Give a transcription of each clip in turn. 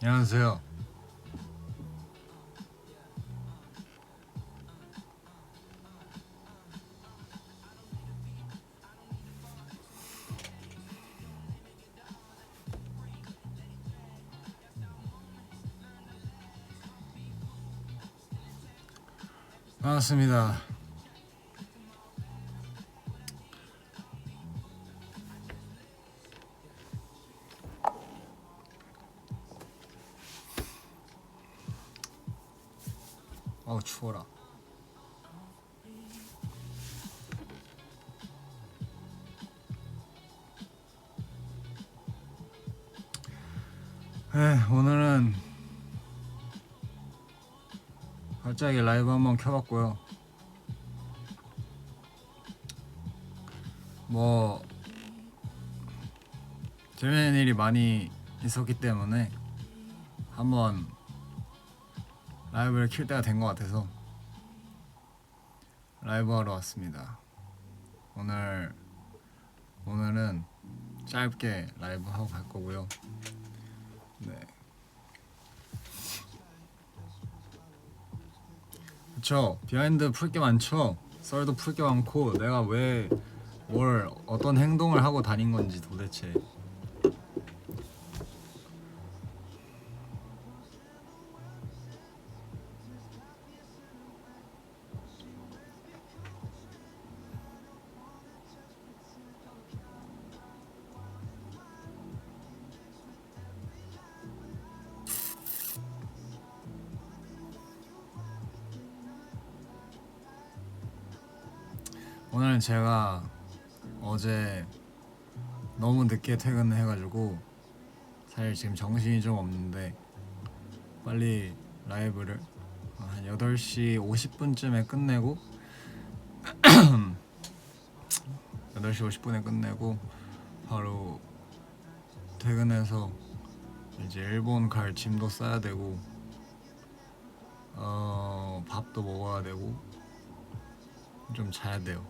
안녕하세요. 반갑습니다. 어우 추워라. 오늘은 갑자기 라이브 한번 켜봤고요. 뭐 재밌는 일이 많이 있었기 때문에 한번 라이브를 킬 때가 된 것 같아서 라이브 하러 왔습니다. 오늘은 짧게 라이브 하고 갈 거고요. 네. 그쵸. 비하인드 풀 게 많죠. 썰도 풀 게 많고 내가 왜 뭘 어떤 행동을 하고 다닌 건지 도대체. 오늘은 제가 어제 너무 늦게 퇴근해가지고 사실 지금 정신이 좀 없는데 빨리 라이브를 한 8시 50분쯤에 끝내고 8시 50분에 끝내고 바로 퇴근해서 이제 일본 갈 짐도 싸야 되고 밥도 먹어야 되고 좀 자야 돼요.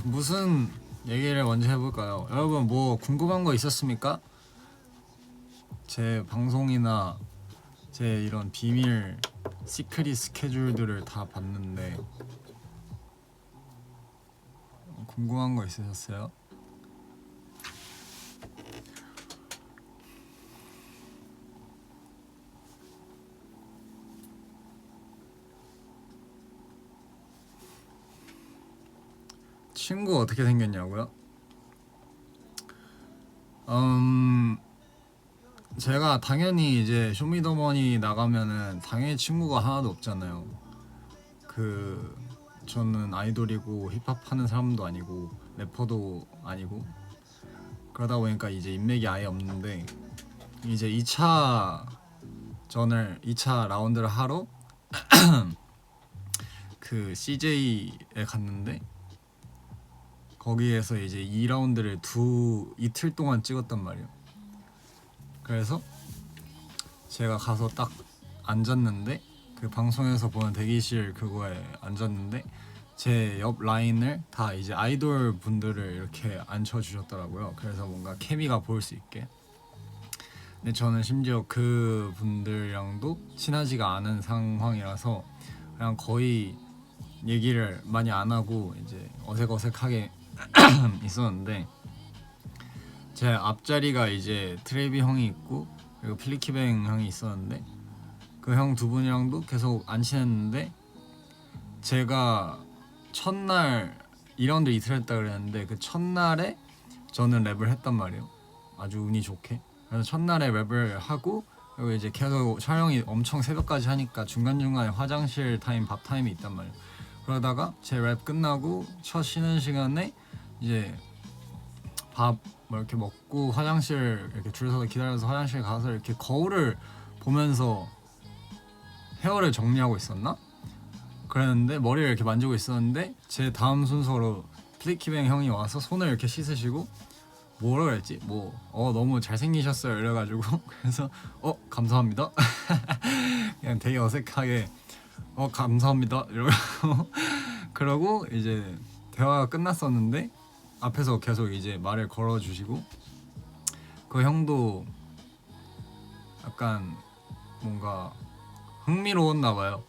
무슨 얘기를 먼저 해볼까요? 여러분 뭐 궁금한 거 있었습니까? 제 방송이나 제 이런 비밀 시크릿 스케줄들을 다 봤는데 궁금한 거 있으셨어요? 친구 어떻게 생겼냐고요? 제가 당연히 이제 쇼미더머니 나가면은 당연히 친구가 하나도 없잖아요. 저는 아이돌이고 힙합 하는 사람도 아니고 래퍼도 아니고 그러다 보니까 이제 인맥이 아예 없는데 이제 2차 라운드를 하러 그 CJ에 갔는데 거기에서 이제 2라운드를 이틀 동안 찍었단 말이에요. 그래서 제가 가서 딱 앉았는데 그 방송에서 보는 대기실 그거에 앉았는데 제 옆 라인을 다 이제 아이돌 분들을 이렇게 앉혀주셨더라고요. 그래서 뭔가 케미가 보일 수 있게. 근데 저는 심지어 그 분들이랑도 친하지가 않은 상황이라서 그냥 거의 얘기를 많이 안 하고 이제 어색어색하게 있었는데 제 앞자리가 이제 트레이비 형이 있고 그리고 필리키뱅 형이 있었는데 그 형 두 분이랑도 계속 안 친했는데 제가 첫날 2라운드 이틀 했다 그랬는데 그 첫날에 저는 랩을 했단 말이에요. 아주 운이 좋게. 그래서 첫날에 랩을 하고 그리고 이제 계속 촬영이 엄청 새벽까지 하니까 중간중간에 화장실 타임, 밥 타임이 있단 말이에요. 그러다가 제 랩 끝나고 첫 쉬는 시간에 이제 밥 뭐 이렇게 먹고 화장실 이렇게 줄 서서 기다려서 화장실 가서 이렇게 거울을 보면서 헤어를 정리하고 있었나? 그랬는데 머리를 이렇게 만지고 있었는데 제 다음 순서로 플리키뱅 형이 와서 손을 이렇게 씻으시고 뭐라 그랬지? 뭐 너무 잘생기셨어요 이래가지고 그래서 감사합니다. 그냥 되게 어색하게 감사합니다 이러고 그러고 이제 대화가 끝났었는데 앞에서 계속 이제 말을 걸어주시고 그 형도 약간 뭔가 흥미로웠나 봐요.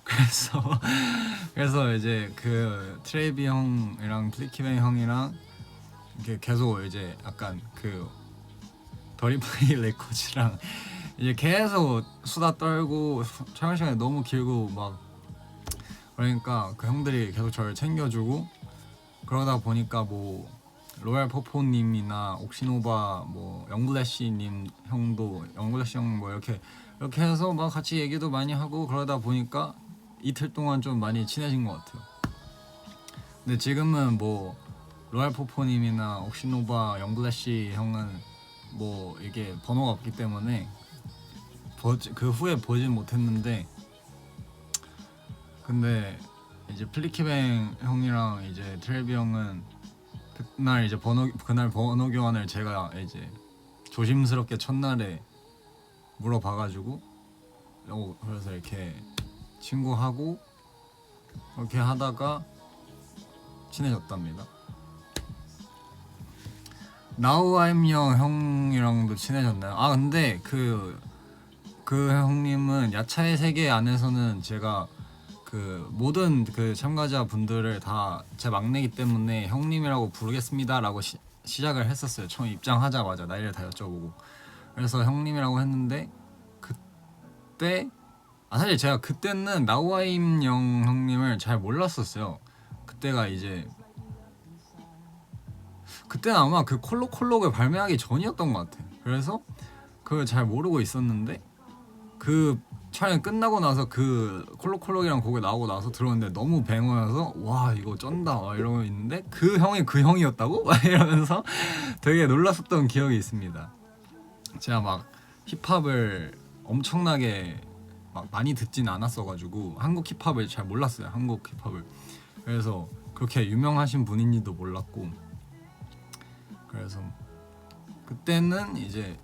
그래서 이제 그 트레이비 형이랑 플리키뱅 형이랑 이렇게 계속 이제 약간 그 더리프리 레코즈랑 이제 계속 수다 떨고 촬영 시간이 너무 길고 막 그러니까 그 형들이 계속 저를 챙겨주고 그러다 보니까 뭐 로얄 포포님이나 옥시노바 뭐 영블래시님 형도 영블래시 형 뭐 이렇게 해서 막 같이 얘기도 많이 하고 그러다 보니까 이틀 동안 좀 많이 친해진 것 같아요. 근데 지금은 뭐 로얄 포포님이나 옥시노바 영블래시 형은 뭐 이게 번호가 없기 때문에 그 후에 보진 못했는데 근데 이제 플리키뱅 형이랑 이제 트레비 형은 그날 번호 교환을 제가 이제 조심스럽게 첫날에 물어봐가지고 그래서 이렇게 친구하고 그렇게 하다가 친해졌답니다. 나우아임영 형이랑도 친해졌나요? 아 근데 그 형님은 야차의 세계 안에서는 제가 그 모든 그 참가자 분들을 다 제 막내이기 때문에 형님이라고 부르겠습니다라고 시작을 했었어요. 처음 입장하자마자 나이를 다 여쭤보고 그래서 형님이라고 했는데 그때 사실 제가 그때는 나우아임 형님을 잘 몰랐었어요. 그때가 이제 그때는 아마 그 콜록을 발매하기 전이었던 것 같아요. 그래서 그걸 잘 모르고 있었는데 그 촬영 끝나고 나서 그 콜록이랑 곡이 나오고 나서 들었는데 너무 뱅어여서 와 이거 쩐다 이러고 있는데 그 형이 그 형이었다고? 이러면서 되게 놀랐었던 기억이 있습니다. 제가 막 힙합을 엄청나게 막 많이 듣진 않았어가지고 한국 힙합을 잘 몰랐어요. 한국 힙합을. 그래서 그렇게 유명하신 분인지도 몰랐고 그래서 그때는 이제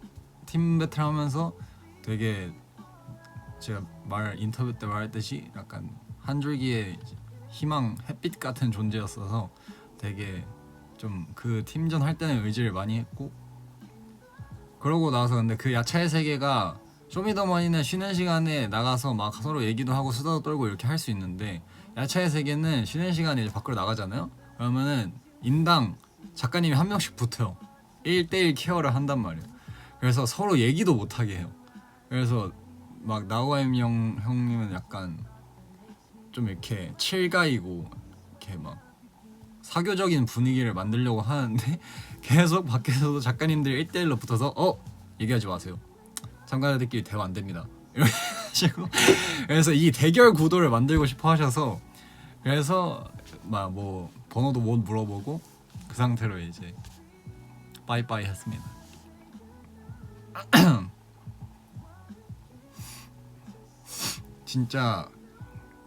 팀 배틀하면서 되게 제가 인터뷰 때 말했듯이 약간 한 줄기의 희망, 햇빛 같은 존재였어서 되게 좀 그 팀전 할 때는 의지를 많이 했고 그러고 나서 근데 그 야차의 세계가 쇼미더머니는 쉬는 시간에 나가서 막 서로 얘기도 하고 수다도 떨고 이렇게 할 수 있는데 야차의 세계는 쉬는 시간에 이제 밖으로 나가잖아요. 그러면은 인당 작가님이 한 명씩 붙어요. 1대1 케어를 한단 말이에요. 그래서 서로 얘기도 못하게 해요. 그래서 막 나우아임 형님은 약간 좀 이렇게 칠가이고 이렇게 막 사교적인 분위기를 만들려고 하는데 계속 밖에서도 작가님들 1대1로 붙어서 얘기하지 마세요. 참가자들끼리 대화 안 됩니다. 이런 식으로 그래서 이 대결 구도를 만들고 싶어 하셔서 그래서 막 뭐 번호도 못 물어보고 그 상태로 이제 빠이빠이 했습니다. 진짜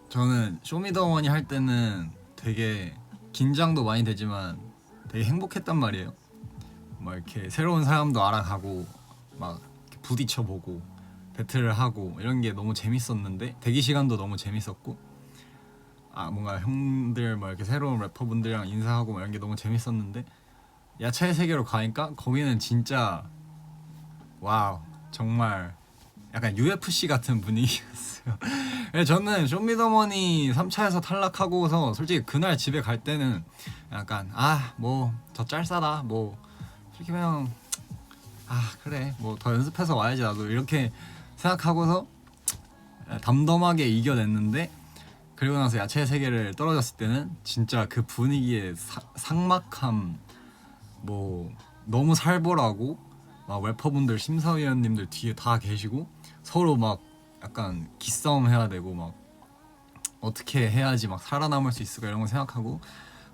저는 쇼미더머니 할 때는 되게 긴장도 많이 되지만 되게 행복했단 말이에요. 막 이렇게 새로운 사람도 알아가고 막 부딪혀보고 배틀을 하고 이런 게 너무 재밌었는데 대기 시간도 너무 재밌었고 뭔가 형들 막 이렇게 새로운 래퍼분들이랑 인사하고 막 이런 게 너무 재밌었는데 야차의 세계로 가니까 거기는 진짜 와우 정말 약간 UFC 같은 분위기였어요. 저는 쇼미더머니 3차에서 탈락하고서 솔직히 그날 집에 갈 때는 약간 뭐 저 짤싸다 뭐 솔직히 그냥 그래 뭐 더 연습해서 와야지 나도 이렇게 생각하고서 담담하게 이겨냈는데 그리고 나서 야채의 세계를 떨어졌을 때는 진짜 그 분위기의 삭막함 뭐 너무 살벌하고 막 래퍼분들 심사위원님들 뒤에 다 계시고 서로 막 약간 기싸움 해야 되고 막 어떻게 해야지 막 살아남을 수 있을까 이런 거 생각하고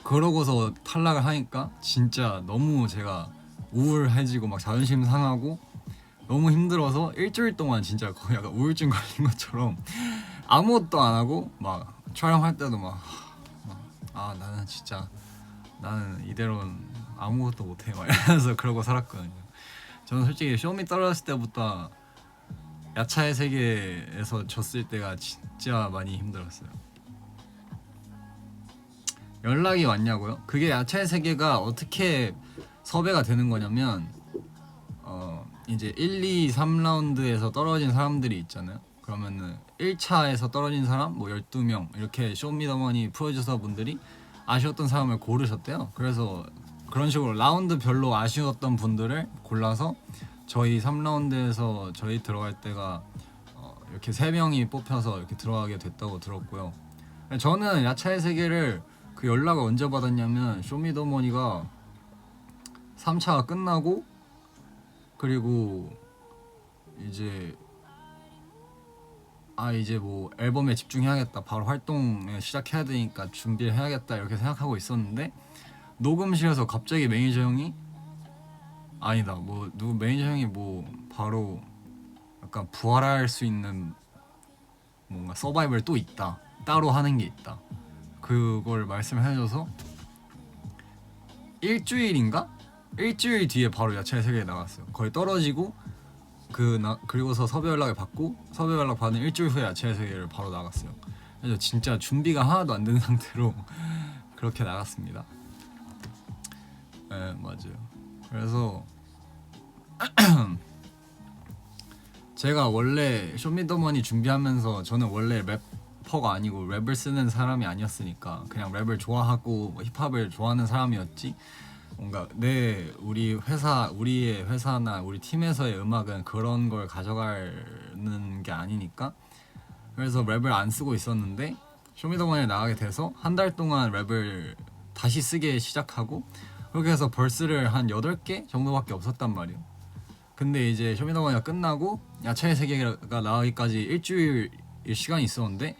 그러고서 탈락을 하니까 진짜 너무 제가 우울해지고 막 자존심 상하고 너무 힘들어서 일주일 동안 진짜 거의 약간 우울증 걸린 것처럼 아무것도 안 하고 막 촬영할 때도 나는 이대로는 아무것도 못해 막 이러면서 그러고 살았거든요. 저는 솔직히 쇼미 떨어졌을 때부터 야차의 세계에서 졌을 때가 진짜 많이 힘들었어요. 연락이 왔냐고요? 그게 야차의 세계가 어떻게 섭외가 되는 거냐면 이제 1, 2, 3라운드에서 떨어진 사람들이 있잖아요. 그러면은 1차에서 떨어진 사람 뭐 12명 이렇게 쇼미더머니 프로듀서 분들이 아쉬웠던 사람을 고르셨대요. 그래서 그런 식으로 라운드별로 아쉬웠던 분들을 골라서 저희 3라운드에서 저희 들어갈 때가 이렇게 3명이 뽑혀서 이렇게 들어가게 됐다고 들었고요. 저는 야차의 세계를 그 연락을 언제 받았냐면 쇼미더머니가 3차가 끝나고 그리고 이제 이제 뭐 앨범에 집중해야겠다, 바로 활동에 시작해야 되니까 준비를 해야겠다 이렇게 생각하고 있었는데 녹음실에서 갑자기 매니저 형이 아니다 뭐 누구 매니저 형이 뭐 바로 약간 부활할 수 있는 뭔가 서바이벌 또 있다, 따로 하는 게 있다, 그걸 말씀을 해줘서 일주일 뒤에 바로 야채의 세계에 나갔어요. 거의 떨어지고 그리고서 섭외 연락을 받고 섭외 연락 받은 일주일 후에 야채의 세계를 바로 나갔어요. 그래서 진짜 준비가 하나도 안 된 상태로 그렇게 나갔습니다. 네, 맞아요. 그래서 제가 원래 쇼미더머니 준비하면서 저는 원래 래퍼가 아니고 랩을 쓰는 사람이 아니었으니까 그냥 랩을 좋아하고 힙합을 좋아하는 사람이었지, 뭔가 우리의 회사나 우리 팀에서의 음악은 그런 걸 가져가는 게 아니니까, 그래서 랩을 안 쓰고 있었는데 쇼미더머니에 나가게 돼서 한 달 동안 랩을 다시 쓰게 시작하고 그렇게 해서 벌스를 한 8개 정도밖에 없었단 말이에요. 근데 이제 쇼미더머니가 끝나고 야채의 세계가 나가기까지 일주일 시간이 있었는데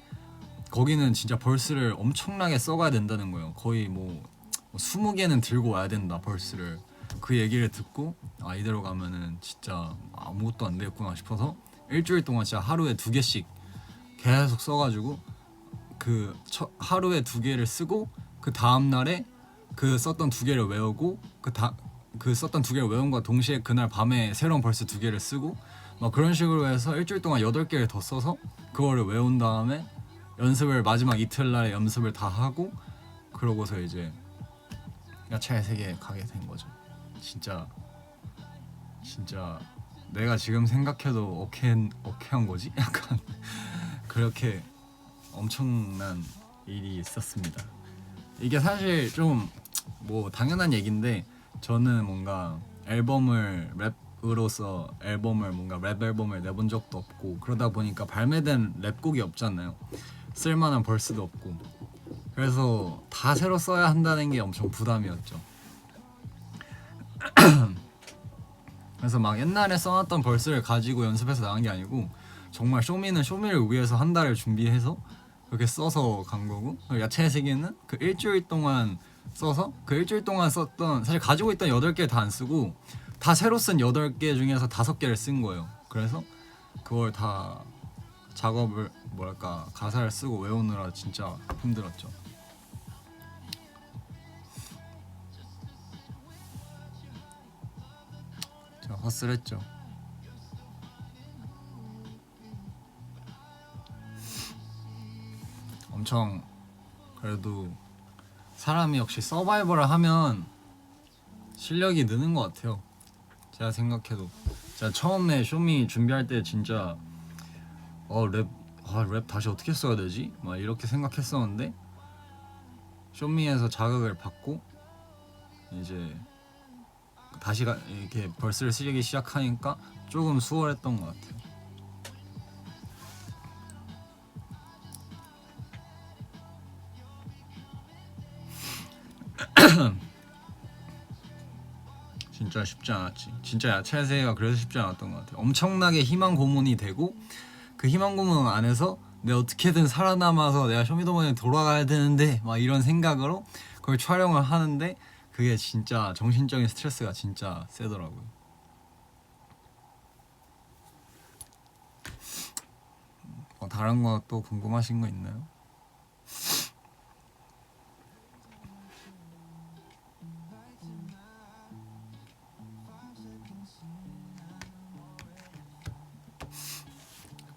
거기는 진짜 벌스를 엄청나게 써가야 된다는 거예요. 거의 뭐 20개는 들고 와야 된다 벌스를. 그 얘기를 듣고 이대로 가면은 진짜 아무것도 안 되겠구나 싶어서 일주일 동안 진짜 하루에 2개씩 계속 써가지고 하루에 2개를 쓰고 그 다음날에 그 썼던 2개를 외우고 그 썼던 2개를 외운 거와 동시에 그날 밤에 새로운 벌스 2개를 쓰고 막 그런 식으로 해서 일주일 동안 8개를 더 써서 그거를 외운 다음에 연습을 마지막 이틀날에 연습을 다 하고 그러고서 이제 야채의 세계에 가게 된 거죠. 진짜 내가 지금 생각해도 어케한 거지? 약간 그렇게 엄청난 일이 있었습니다. 이게 사실 좀 뭐 당연한 얘기인데 저는 뭔가 랩으로서 뭔가 랩 앨범을 내본 적도 없고 그러다 보니까 발매된 랩곡이 없잖아요. 쓸만한 벌스도 없고 그래서 다 새로 써야 한다는 게 엄청 부담이었죠. 그래서 막 옛날에 써놨던 벌스를 가지고 연습해서 나간 게 아니고 정말 쇼미는 쇼미를 위해서 한 달을 준비해서 그렇게 써서 간 거고, 야채의 세계는 그 일주일 동안 써서 그 일주일 동안 썼던, 사실 가지고 있던 8개 다 안 쓰고 다 새로 쓴 8개 중에서 5개를 쓴 거예요. 그래서 그걸 다 작업을 가사를 쓰고 외우느라 진짜 힘들었죠. 제가 헛슬했죠. 엄청 그래도 사람이 역시 서바이벌을 하면 실력이 느는 것 같아요. 제가 생각해도 제가 처음에 쇼미 준비할 때 진짜 랩 다시 어떻게 써야 되지? 막 이렇게 생각했었는데 쇼미에서 자극을 받고 이제 다시 이렇게 벌스를 쓰기 시작하니까 조금 수월했던 것 같아요. 진짜 쉽지 않았지. 진짜 야채의 세계가 그래서 쉽지 않았던 것 같아요. 엄청나게 희망 고문이 되고 그 희망 고문 안에서 내가 어떻게든 살아남아서 내가 쇼미더머니에 돌아가야 되는데 막 이런 생각으로 그걸 촬영을 하는데 그게 진짜 정신적인 스트레스가 진짜 세더라고요. 다른 거 또 궁금하신 거 있나요?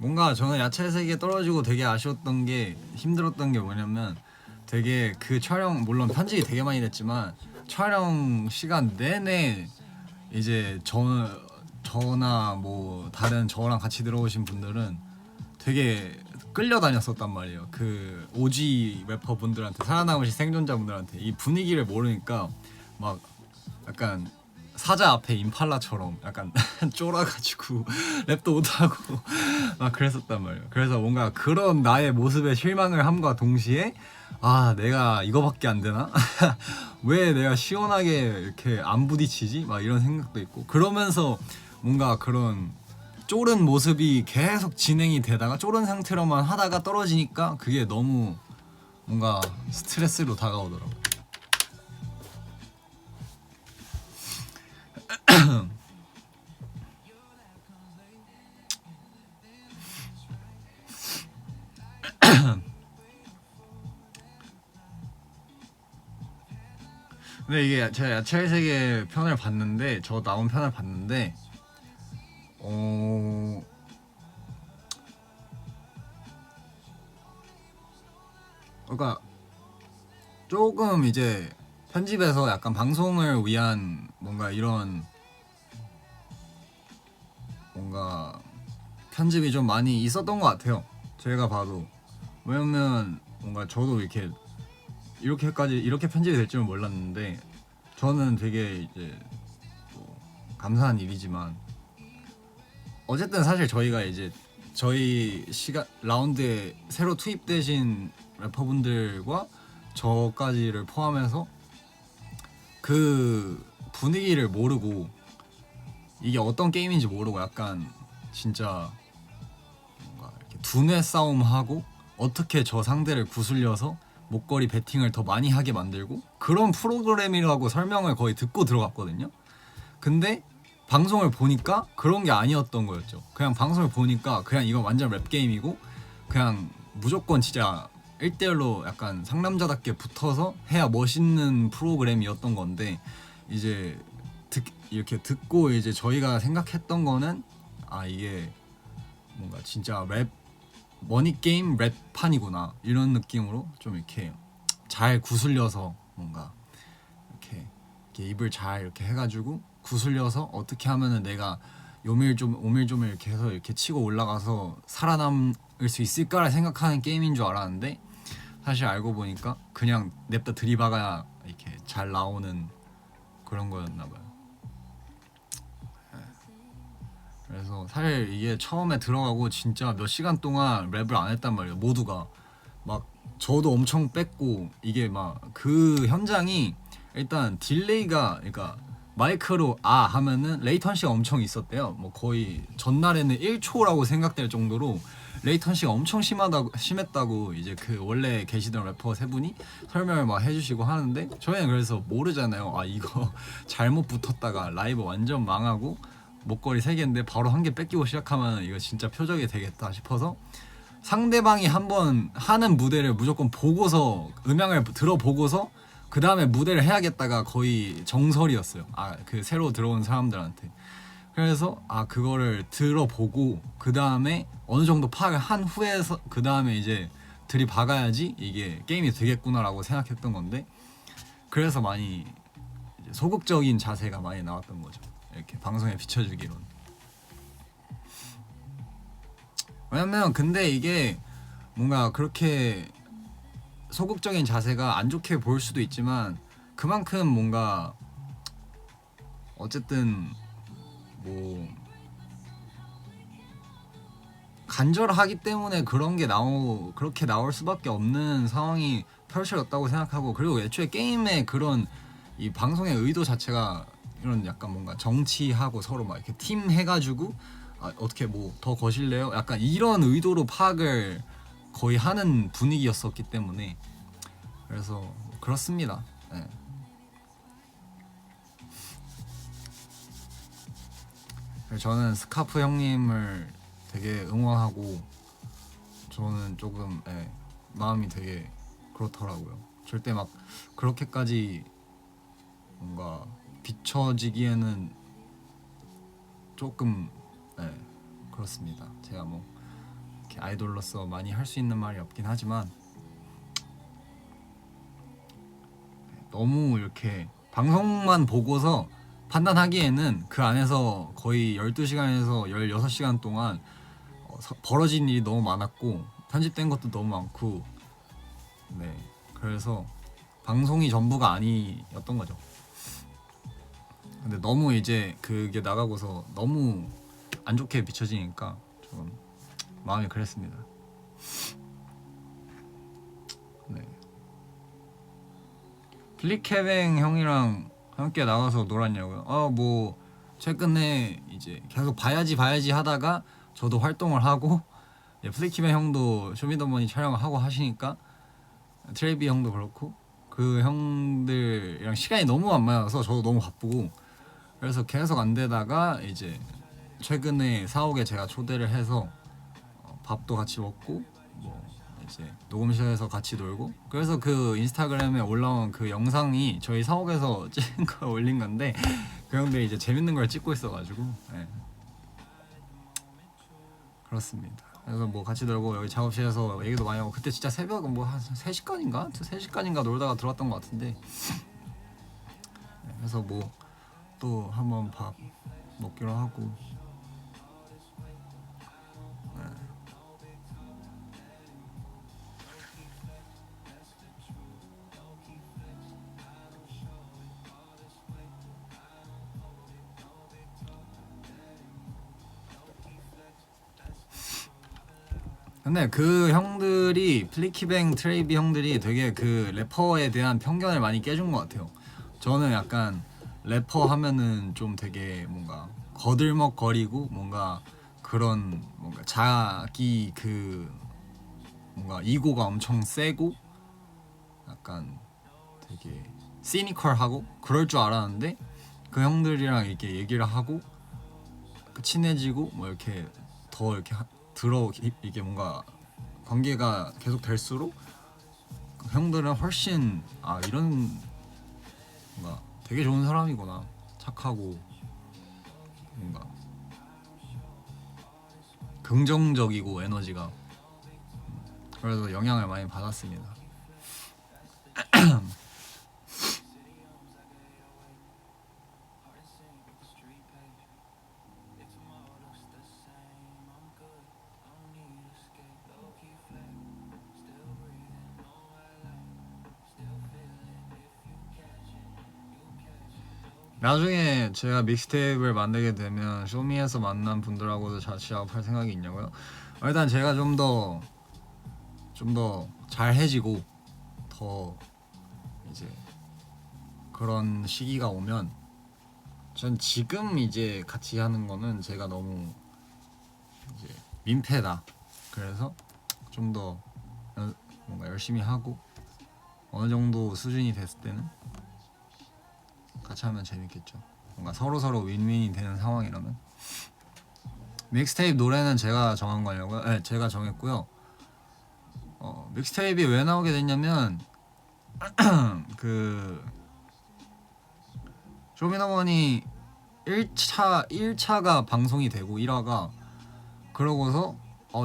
뭔가 저는 야채 세계 떨어지고 되게 아쉬웠던 게 힘들었던 게 뭐냐면 되게 그 촬영 물론 편집이 되게 많이 됐지만 촬영 시간 내내 이제 저나 뭐 다른 저랑 같이 들어오신 분들은 되게 끌려다녔었단 말이에요. 그 오지 래퍼분들한테 살아남으신 생존자분들한테 이 분위기를 모르니까 막 약간 사자 앞에 임팔라처럼 약간 쫄아가지고 랩도 못하고 막 그랬었단 말이에요. 그래서 뭔가 그런 나의 모습에 실망을 함과 동시에 아 내가 이거밖에 안 되나? 왜 내가 시원하게 이렇게 안 부딪히지? 막 이런 생각도 있고 그러면서 뭔가 그런 쫄은 모습이 계속 진행이 되다가 쫄은 상태로만 하다가 떨어지니까 그게 너무 뭔가 스트레스로 다가오더라고요. 근데 이게 제가 야채의 세계 편을 봤는데 저 나온 편을 봤는데 그러니까 조금 이제 편집에서 약간 방송을 위한 뭔가 이런 뭔가 편집이 좀 많이 있었던 것 같아요. 제가 봐도 왜냐면 뭔가 저도 이렇게까지 이렇게 편집이 될 줄은 몰랐는데 저는 되게 이제 뭐 감사한 일이지만 어쨌든 사실 저희가 이제 저희 시간 라운드에 새로 투입되신 래퍼분들과 저까지를 포함해서 그 분위기를 모르고 이게 어떤 게임인지 모르고 약간 진짜 뭔가 이렇게 두뇌 싸움하고 어떻게 저 상대를 구슬려서 목걸이 베팅을 더 많이 하게 만들고 그런 프로그램이라고 설명을 거의 듣고 들어갔거든요. 근데 방송을 보니까 그런 게 아니었던 거였죠. 그냥 방송을 보니까 그냥 이건 완전 랩 게임이고 그냥 무조건 진짜 1대1로 약간 상남자답게 붙어서 해야 멋있는 프로그램이었던 건데 이제 이렇게 듣고 이제 저희가 생각했던 거는 아 이게 뭔가 진짜 랩 머니 게임 랩판이구나 이런 느낌으로 좀 이렇게 잘 구슬려서 뭔가 이렇게 입을 잘 이렇게 해가지고 구슬려서 어떻게 하면은 내가 오밀조밀 이렇게 해서 이렇게 치고 올라가서 살아남을 수 있을까를 생각하는 게임인 줄 알았는데 사실 알고 보니까 그냥 냅다 들이박아야 이렇게 잘 나오는 그런 거였나 봐요. 그래서 사실 이게 처음에 들어가고 진짜 몇 시간 동안 랩을 안 했단 말이에요. 모두가 막 저도 엄청 뺐고 이게 막 그 현장이 일단 딜레이가 그러니까 마이크로 아 하면은 레이턴시가 엄청 있었대요. 뭐 거의 전날에는 1초라고 생각될 정도로 레이턴시가 엄청 심했다고 이제 그 원래 계시던 래퍼 세 분이 설명을 막 해주시고 하는데 저희는 그래서 모르잖아요. 아 이거 잘못 붙었다가 라이브 완전 망하고 목걸이 3개인데 바로 한 개 뺏기고 시작하면 이거 진짜 표적이 되겠다 싶어서 상대방이 한번 하는 무대를 무조건 보고서 음향을 들어보고서 그 다음에 무대를 해야겠다가 거의 정설이었어요. 아 그 새로 들어온 사람들한테. 그래서 아 그거를 들어보고 그 다음에 어느 정도 파악을 한 후에서 그 다음에 이제 들이박아야지 이게 게임이 되겠구나라고 생각했던 건데 그래서 많이 이제 소극적인 자세가 많이 나왔던 거죠. 이렇게 방송에 비춰주기론. 왜냐면 근데 이게 뭔가 그렇게 소극적인 자세가 안 좋게 보일 수도 있지만 그만큼 뭔가 어쨌든 뭐 간절하기 때문에 그런 게 그렇게 나올 수밖에 없는 상황이 펼쳐졌다고 생각하고 그리고 애초에 게임의 그런 이 방송의 의도 자체가 이런 약간 뭔가 정치하고 서로 막 이렇게 팀 해가지고 아, 어떻게 뭐 더 거실래요? 약간 이런 의도로 파악을 거의 하는 분위기였었기 때문에 그래서 그렇습니다. 네. 저는 스카프 형님을 되게 응원하고 저는 조금 마음이 되게 그렇더라고요. 절대 막 그렇게까지 뭔가 비춰지기에는 조금 그렇습니다. 제가 뭐 이렇게 아이돌로서 많이 할 수 있는 말이 없긴 하지만 너무 이렇게 방송만 보고서 판단하기에는 그 안에서 거의 12시간에서 16시간 동안 벌어진 일이 너무 많았고 편집된 것도 너무 많고 네 그래서 방송이 전부가 아니었던 거죠. 근데 너무 이제 그게 나가고서 너무 안 좋게 비춰지니까 좀 마음이 그랬습니다. 네. 플리케뱅 형이랑 함께 나가서 놀았냐고요? 뭐 최근에 이제 계속 봐야지 하다가 저도 활동을 하고 플리케뱅 형도 쇼미더머니 촬영을 하고 하시니까 트레이비 형도 그렇고 그 형들이랑 시간이 너무 안 맞아서 저도 너무 바쁘고 그래서 계속 안 되다가 이제 최근에 사옥에 제가 초대를 해서 밥도 같이 먹고 뭐 이제 녹음실에서 같이 놀고 그래서 그 인스타그램에 올라온 그 영상이 저희 사옥에서 찍은 거 올린 건데 그 형들이 이제 재밌는 걸 찍고 있어가지고 네. 그렇습니다. 그래서 뭐 같이 놀고 여기 작업실에서 얘기도 많이 하고 그때 진짜 새벽 뭐 한 3시간인가? 3시간인가 놀다가 들어왔던 것 같은데 네. 그래서 뭐 또 한번 밥 먹기로 하고 근데 그 형들이 플리키뱅 트레이비 형들이 되게 그 래퍼에 대한 편견을 많이 깨준 것 같아요. 저는 약간 래퍼 하면은 좀 되게 뭔가 거들먹거리고 뭔가 그런 뭔가 자기 그 뭔가 이고가 엄청 세고 약간 되게 시니컬하고 그럴 줄 알았는데 그 형들이랑 이렇게 얘기를 하고 친해지고 뭐 이렇게 더 이렇게 이게 뭔가 관계가 계속 될수록 그 형들은 훨씬 이런 뭔가 되게 좋은 사람이구나 착하고 뭔가 긍정적이고 에너지가 그래서 영향을 많이 받았습니다. 나중에 제가 믹스테이프를 만들게 되면 쇼미에서 만난 분들하고도 같이 작업할 생각이 있냐고요? 일단 제가 좀 더 잘해지고 더 이제 그런 시기가 오면 전 지금 이제 같이 하는 거는 제가 너무 이제 민폐다. 그래서 좀 더 뭔가 열심히 하고 어느 정도 수준이 됐을 때는 같이 하면 재밌겠죠. 뭔가 서로 윈윈이 되는 상황이라면. 믹스테이프 노래는 제가 정한 거냐고요? 네, 제가 정했고요. 믹스테이프이 왜 나오게 됐냐면 그 쇼미더머니 1차가 방송이 되고 1화가 그러고서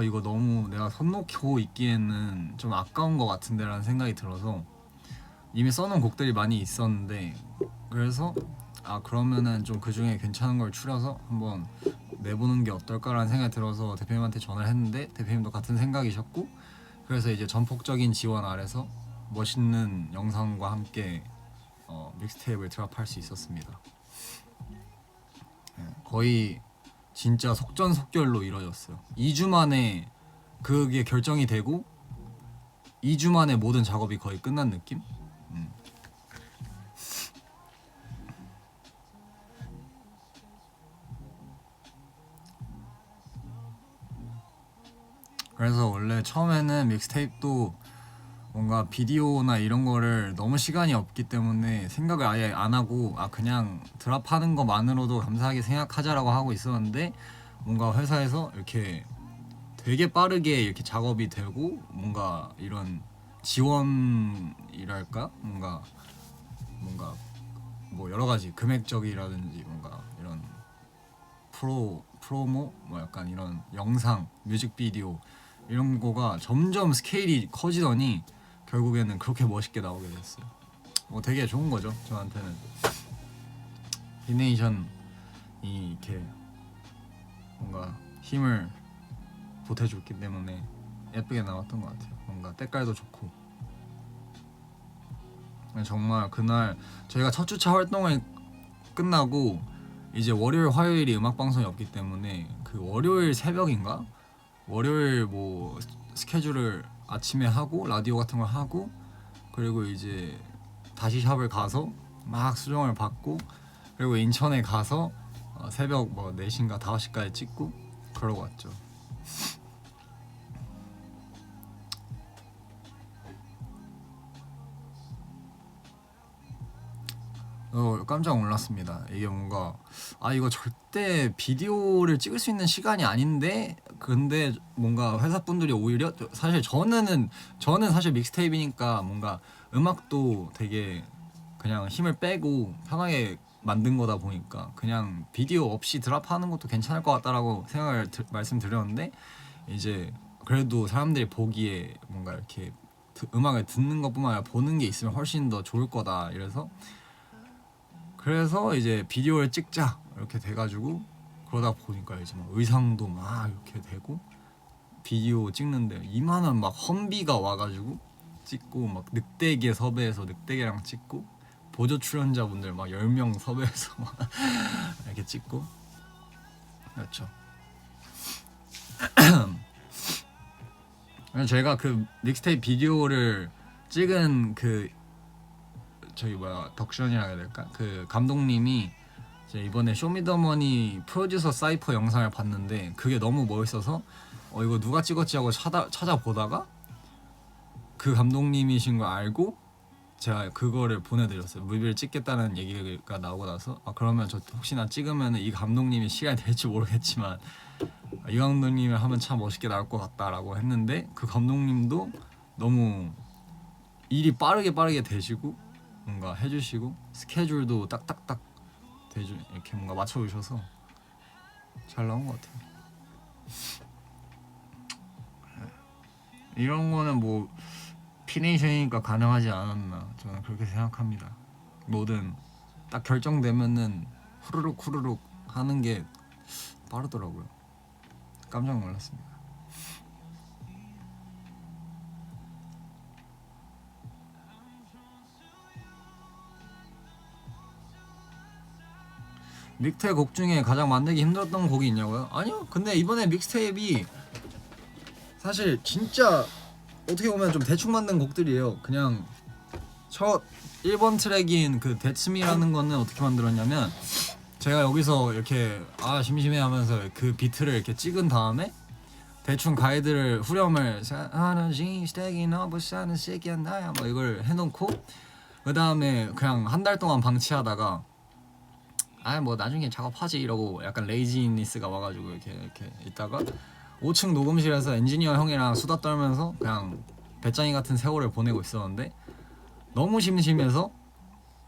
이거 너무 내가 손 놓고 있기에는 좀 아까운 것 같은데 라는 생각이 들어서 이미 써놓은 곡들이 많이 있었는데 그래서 그러면은 좀 그중에 괜찮은 걸 추려서 한번 내보는 게 어떨까라는 생각이 들어서 대표님한테 전화를 했는데 대표님도 같은 생각이셨고 그래서 이제 전폭적인 지원 아래서 멋있는 영상과 함께 믹스테이프를 드랍할 수 있었습니다. 거의 진짜 속전속결로 이루어졌어요. 2주 만에 그게 결정이 되고 2주 만에 모든 작업이 거의 끝난 느낌? 그래서 원래 처음에는 믹스테이프도 뭔가 비디오나 이런 거를 너무 시간이 없기 때문에 생각을 아예 안 하고 그냥 드랍하는 것만으로도 감사하게 생각하자라고 하고 있었는데 뭔가 회사에서 이렇게 되게 빠르게 이렇게 작업이 되고 뭔가 이런 지원이랄까 뭔가 뭐 여러 가지 금액적이라든지 뭔가 이런 프로모 뭐 약간 이런 영상 뮤직비디오 이런 거가 점점 스케일이 커지더니 결국에는 그렇게 멋있게 나오게 됐어요. 뭐 되게 좋은 거죠 저한테는. 디네이션이 이렇게 뭔가 힘을 보태줬기 때문에 예쁘게 나왔던 것 같아요. 뭔가 때깔도 좋고. 정말 그날 저희가 첫 주차 활동을 끝나고 이제 월요일 화요일이 음악 방송이 없기 때문에 그 월요일 새벽인가 월요일 뭐 스케줄을 아침에 하고 라디오 같은 걸 하고 그리고 이제 다시 샵을 가서 막 수정을 받고 그리고 인천에 가서 새벽 뭐 4시인가 5시까지 찍고 그러고 왔죠. 깜짝 놀랐습니다. 이게 뭔가 이거 절대 비디오를 찍을 수 있는 시간이 아닌데 근데 뭔가 회사분들이 오히려 사실 저는 사실 믹스테이프니까 뭔가 음악도 되게 그냥 힘을 빼고 편하게 만든 거다 보니까 그냥 비디오 없이 드랍하는 것도 괜찮을 것 같다라고 생각을 말씀드렸는데 이제 그래도 사람들이 보기에 뭔가 이렇게 음악을 듣는 것뿐만 아니라 보는 게 있으면 훨씬 더 좋을 거다 그래서 이제 비디오를 찍자 이렇게 돼가지고 그러다 보니까 이제 막 의상도 막 이렇게 되고 비디오 찍는데 이만한 막 헌비가 와가지고 찍고 막 늑대게 섭외해서 늑대게랑 찍고 보조 출연자분들 막 10명 섭외해서 막 이렇게 찍고 그렇죠. 제가 그 믹스테이프 비디오를 찍은 그 저기 덕션이라 해야 될까? 그 감독님이 이제 이번에 쇼미더머니 프로듀서 사이퍼 영상을 봤는데 그게 너무 멋있어서 이거 누가 찍었지 하고 찾아보다가 그 감독님이신 걸 알고 제가 그거를 보내드렸어요. 뮤비를 찍겠다는 얘기가 나오고 나서 그러면 저 혹시나 찍으면 이 감독님이 시간이 될지 모르겠지만 이 감독님을 하면 참 멋있게 나올 것 같다라고 했는데 그 감독님도 너무 일이 빠르게 되시고 뭔가 해주시고 스케줄도 딱딱딱 이렇게 뭔가 맞춰주셔서 잘 나온 것 같아요. 이런 거는 뭐 피네이션이니까 가능하지 않았나 저는 그렇게 생각합니다. 뭐든 딱 결정되면은 후루룩 하는 게 빠르더라고요. 깜짝 놀랐습니다. 믹테이프 곡 중에 가장 만들기 힘들었던 곡이 있냐고요? 아니요. 근데 이번에 믹스테이프이 사실 진짜 어떻게 보면 좀 대충 만든 곡들이에요. 그냥 첫 1번 트랙인 그 데츠미라는 거는 어떻게 만들었냐면 제가 여기서 이렇게 심심해 하면서 그 비트를 이렇게 찍은 다음에 대충 가이드를 후렴을 하는지 스테이긴 어버 사는 새끼야 나야 뭐 이걸 해놓고 그 다음에 그냥 한 달 동안 방치하다가 뭐 나중에 작업하지 이러고 약간 레이지니스가 와가지고 이렇게 있다가 5층 녹음실에서 엔지니어 형이랑 수다 떨면서 그냥 배짱이 같은 세월을 보내고 있었는데 너무 심심해서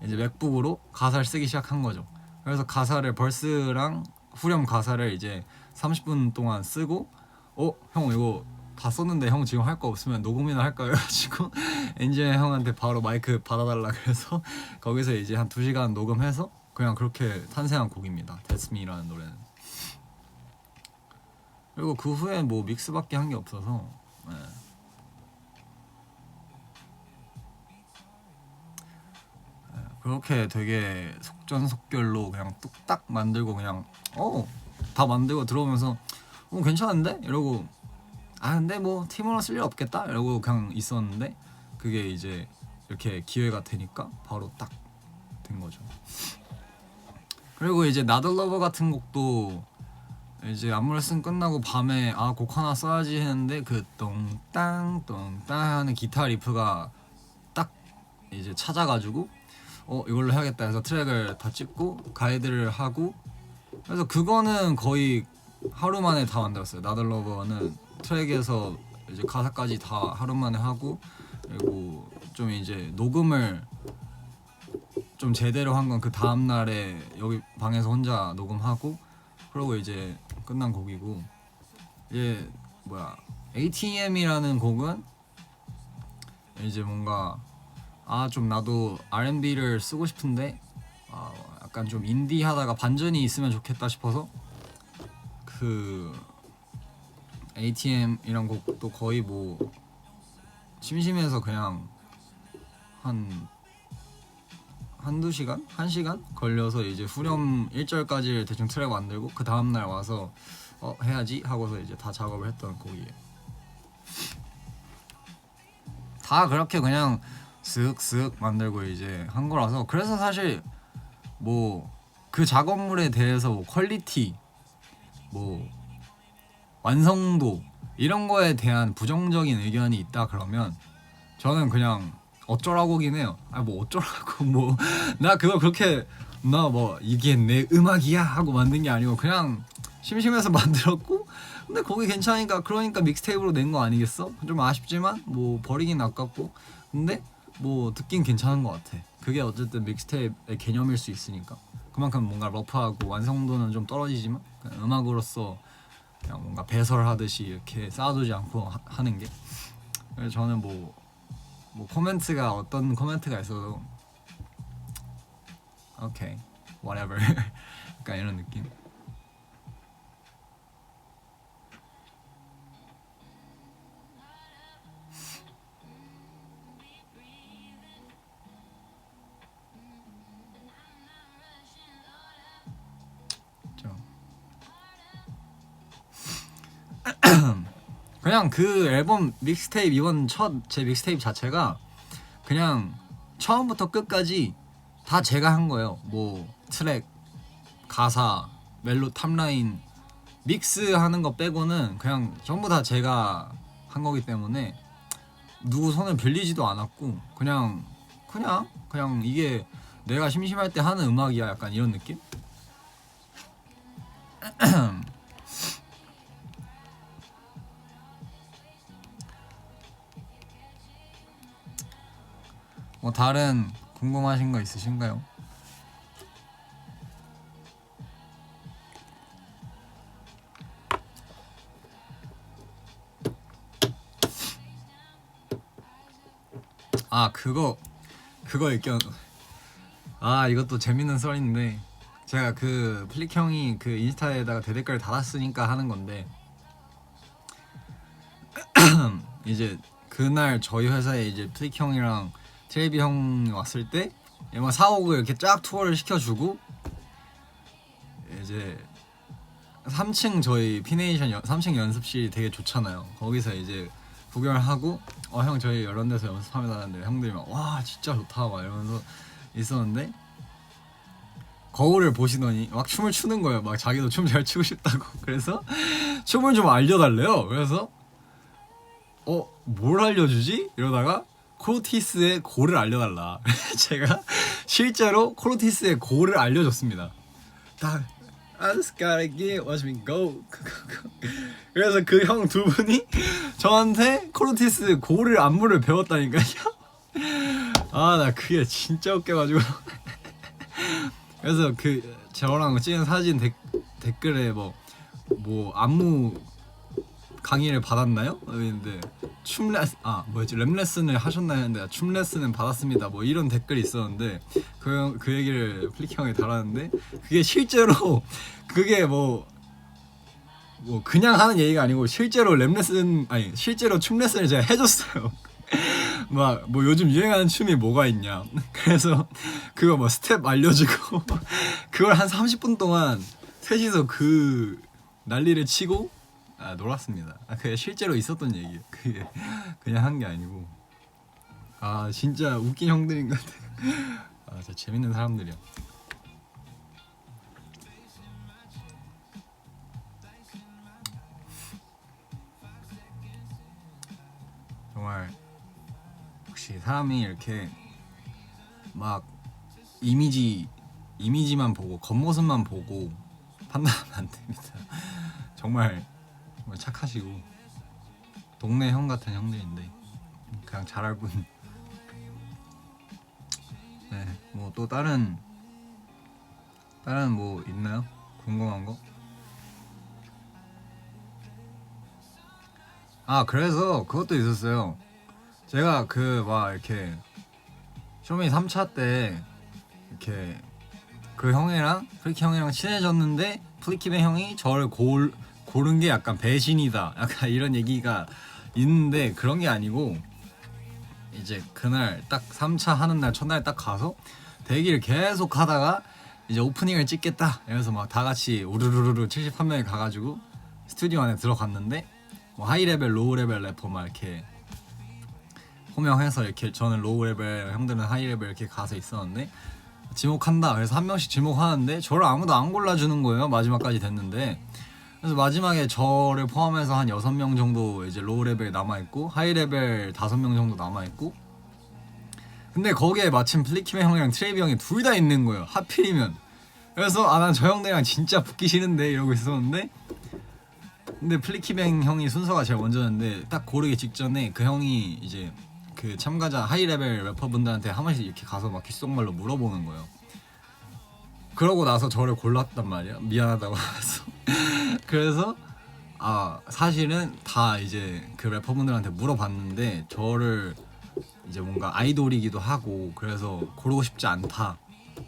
이제 맥북으로 가사를 쓰기 시작한 거죠. 그래서 가사를 벌스랑 후렴 가사를 이제 30분 동안 쓰고 형 이거 다 썼는데 형 지금 할 거 없으면 녹음이나 할까 해가지고 엔지니어 형한테 바로 마이크 받아달라 그래서 거기서 이제 한 2시간 녹음해서 그냥 그렇게 탄생한 곡입니다. 데스미라는 노래는. 그리고 그 후에 뭐 믹스밖에 한 게 없어서 그렇게 되게 속전속결로 그냥 뚝딱 만들고 그냥 다 만들고 들어오면서 괜찮은데? 이러고 근데 뭐 팀으로 쓸 일 없겠다? 이러고 그냥 있었는데 그게 이제 이렇게 기회가 되니까 바로 딱 된 거죠. 그리고 이제 Not a Lover 같은 곡도 이제 안무 레슨 끝나고 밤에 곡 하나 써야지 했는데 그 똥땅 하는 기타 리프가 딱 이제 찾아가지고 이걸로 해야겠다 해서 트랙을 다 찍고 가이드를 하고 그래서 그거는 거의 하루 만에 다 만들었어요. Not a Lover는 트랙에서 이제 가사까지 다 하루 만에 하고 그리고 좀 이제 녹음을 좀 제대로 한 건 그 다음 날에 여기 방에서 혼자 녹음하고 그러고 이제 끝난 곡이고 ATM이라는 곡은 이제 뭔가 좀 나도 R&B를 쓰고 싶은데 약간 좀 인디하다가 반전이 있으면 좋겠다 싶어서 그 ATM이란 곡도 거의 뭐 심심해서 그냥 한두 시간? 1시간? 걸려서 이제 후렴 1절까지를 대충 트랙 만들고 그 다음날 와서 해야지 하고서 이제 다 작업을 했던 곡이에요. 다 그렇게 그냥 쓱쓱 만들고 이제 한 거라서 그래서 사실 뭐 그 작업물에 대해서 뭐 퀄리티 뭐 완성도 이런 거에 대한 부정적인 의견이 있다 그러면 저는 그냥 어쩌라고긴 해요. 뭐 어쩌라고 뭐 나 그거 그렇게 나 뭐 이게 내 음악이야 하고 만든 게 아니고 그냥 심심해서 만들었고 근데 곡이 괜찮으니까 그러니까 믹스테이프로 낸 거 아니겠어? 좀 아쉽지만 뭐 버리긴 아깝고 근데 뭐 듣긴 괜찮은 것 같아. 그게 어쨌든 믹스테이프의 개념일 수 있으니까 그만큼 뭔가 러프하고 완성도는 좀 떨어지지만 음악으로서 그냥 뭔가 배설하듯이 이렇게 쌓아두지 않고 하는 게 그래서 저는 뭐 코멘트가 어떤 코멘트가 있어도 오케이 whatever 약간 이런 느낌. 그냥 그 앨범 믹스테이프 이번 첫 제 믹스테이프 자체가 그냥 처음부터 끝까지 다 제가 한 거예요. 뭐 트랙, 가사, 멜로 탑라인 믹스하는 거 빼고는 그냥 전부 다 제가 한 거기 때문에 누구 손을 빌리지도 않았고 그냥 이게 내가 심심할 때 하는 음악이야 약간 이런 느낌? 뭐 다른 궁금하신 거 있으신가요? 그거 의견 이것도 재밌는 썰인데 제가 그 플릭 형이 그 인스타에다가 대댓글 달았으니까 하는 건데 이제 그날 저희 회사에 이제 플릭 형이랑 트레이비 형이 왔을 때 아마 사옥을 이렇게 쫙 투어를 시켜주고 이제 3층 저희 피네이션 3층 연습실이 되게 좋잖아요. 거기서 이제 구경하고 형 저희 이런 데서 연습하면서 형들이 막 와 진짜 좋다 막 이러면서 있었는데 거울을 보시더니 막 춤을 추는 거예요. 막 자기도 춤 잘 추고 싶다고. 그래서 춤을 좀 알려달래요. 그래서 뭘 알려주지? 이러다가 코르티스의 고를 알려달라. 제가 실제로 코르티스의 고를 알려줬습니다. 딱 I just gotta get watch me go. 그래서 그 형 두 분이 저한테 코르티스 고를 안무를 배웠다니까요. 나 그게 진짜 웃겨가지고. 그래서 그 저랑 찍은 사진 댓글에 뭐 안무 강의를 받았나요? 근데 랩 레슨을 하셨나요? 했는데 춤 레슨은 받았습니다. 뭐 이런 댓글이 있었는데 그 얘기를 플릭 형이 달았는데 그게 실제로 그게 뭐 그냥 하는 얘기가 아니고 실제로 실제로 춤 레슨을 제가 해줬어요. 막 뭐 요즘 유행하는 춤이 뭐가 있냐. 그래서 그거 뭐 스텝 알려주고 그걸 한 30분 동안 셋이서 그 난리를 치고 놀았습니다. 그게 실제로 있었던 얘기예요. 그게 그냥 한 게 아니고 진짜 웃긴 형들인 것 같아. 진짜 재밌는 사람들이야. 정말 혹시 사람이 이렇게 막 이미지만 보고 겉모습만 보고 판단하면 안 됩니다. 정말 착하시고 동네 형 같은 형들인데 그냥 잘 알고 네, 뭐 또 다른 뭐 있나요? 궁금한 거? 아 그래서 그것도 있었어요. 제가 그 막 이렇게 쇼미 3차 때 이렇게 그 형이랑 프리키 형이랑 친해졌는데 프리키의 형이 저를 고른 게 약간 배신이다 약간 이런 얘기가 있는데 그런 게 아니고 이제 그날 딱 3차 하는 날 첫날 딱 가서 대기를 계속 하다가 이제 오프닝을 찍겠다 이래서 막 다 같이 우르르르 71명이 가가지고 스튜디오 안에 들어갔는데 뭐 하이레벨 로우레벨 래퍼 막 이렇게 호명해서 이렇게 저는 로우레벨 형들은 하이레벨 이렇게 가서 있었는데 지목한다 그래서 한 명씩 지목하는데 저를 아무도 안 골라주는 거예요. 마지막까지 됐는데 그래서 마지막에 저를 포함해서 한 6명 정도 이제 로우레벨 남아있고 하이레벨 5명 정도 남아있고 근데 거기에 마침 플리키맨 형이랑 트레이비 형이 둘 다 있는 거예요. 하필이면. 그래서 아 난 저 형들이랑 진짜 붙기 싫은데 이러고 있었는데 근데 플리키맨 형이 순서가 제일 먼저였는데 딱 고르기 직전에 그 형이 이제 그 참가자 하이레벨 래퍼분들한테 한 번씩 이렇게 가서 막 귓속말로 물어보는 거예요. 그러고 나서 저를 골랐단 말이야. 미안하다고 해서. 그래서 아 사실은 다 이제 그 래퍼분들한테 물어봤는데 저를 이제 뭔가 아이돌이기도 하고 그래서 고르고 싶지 않다.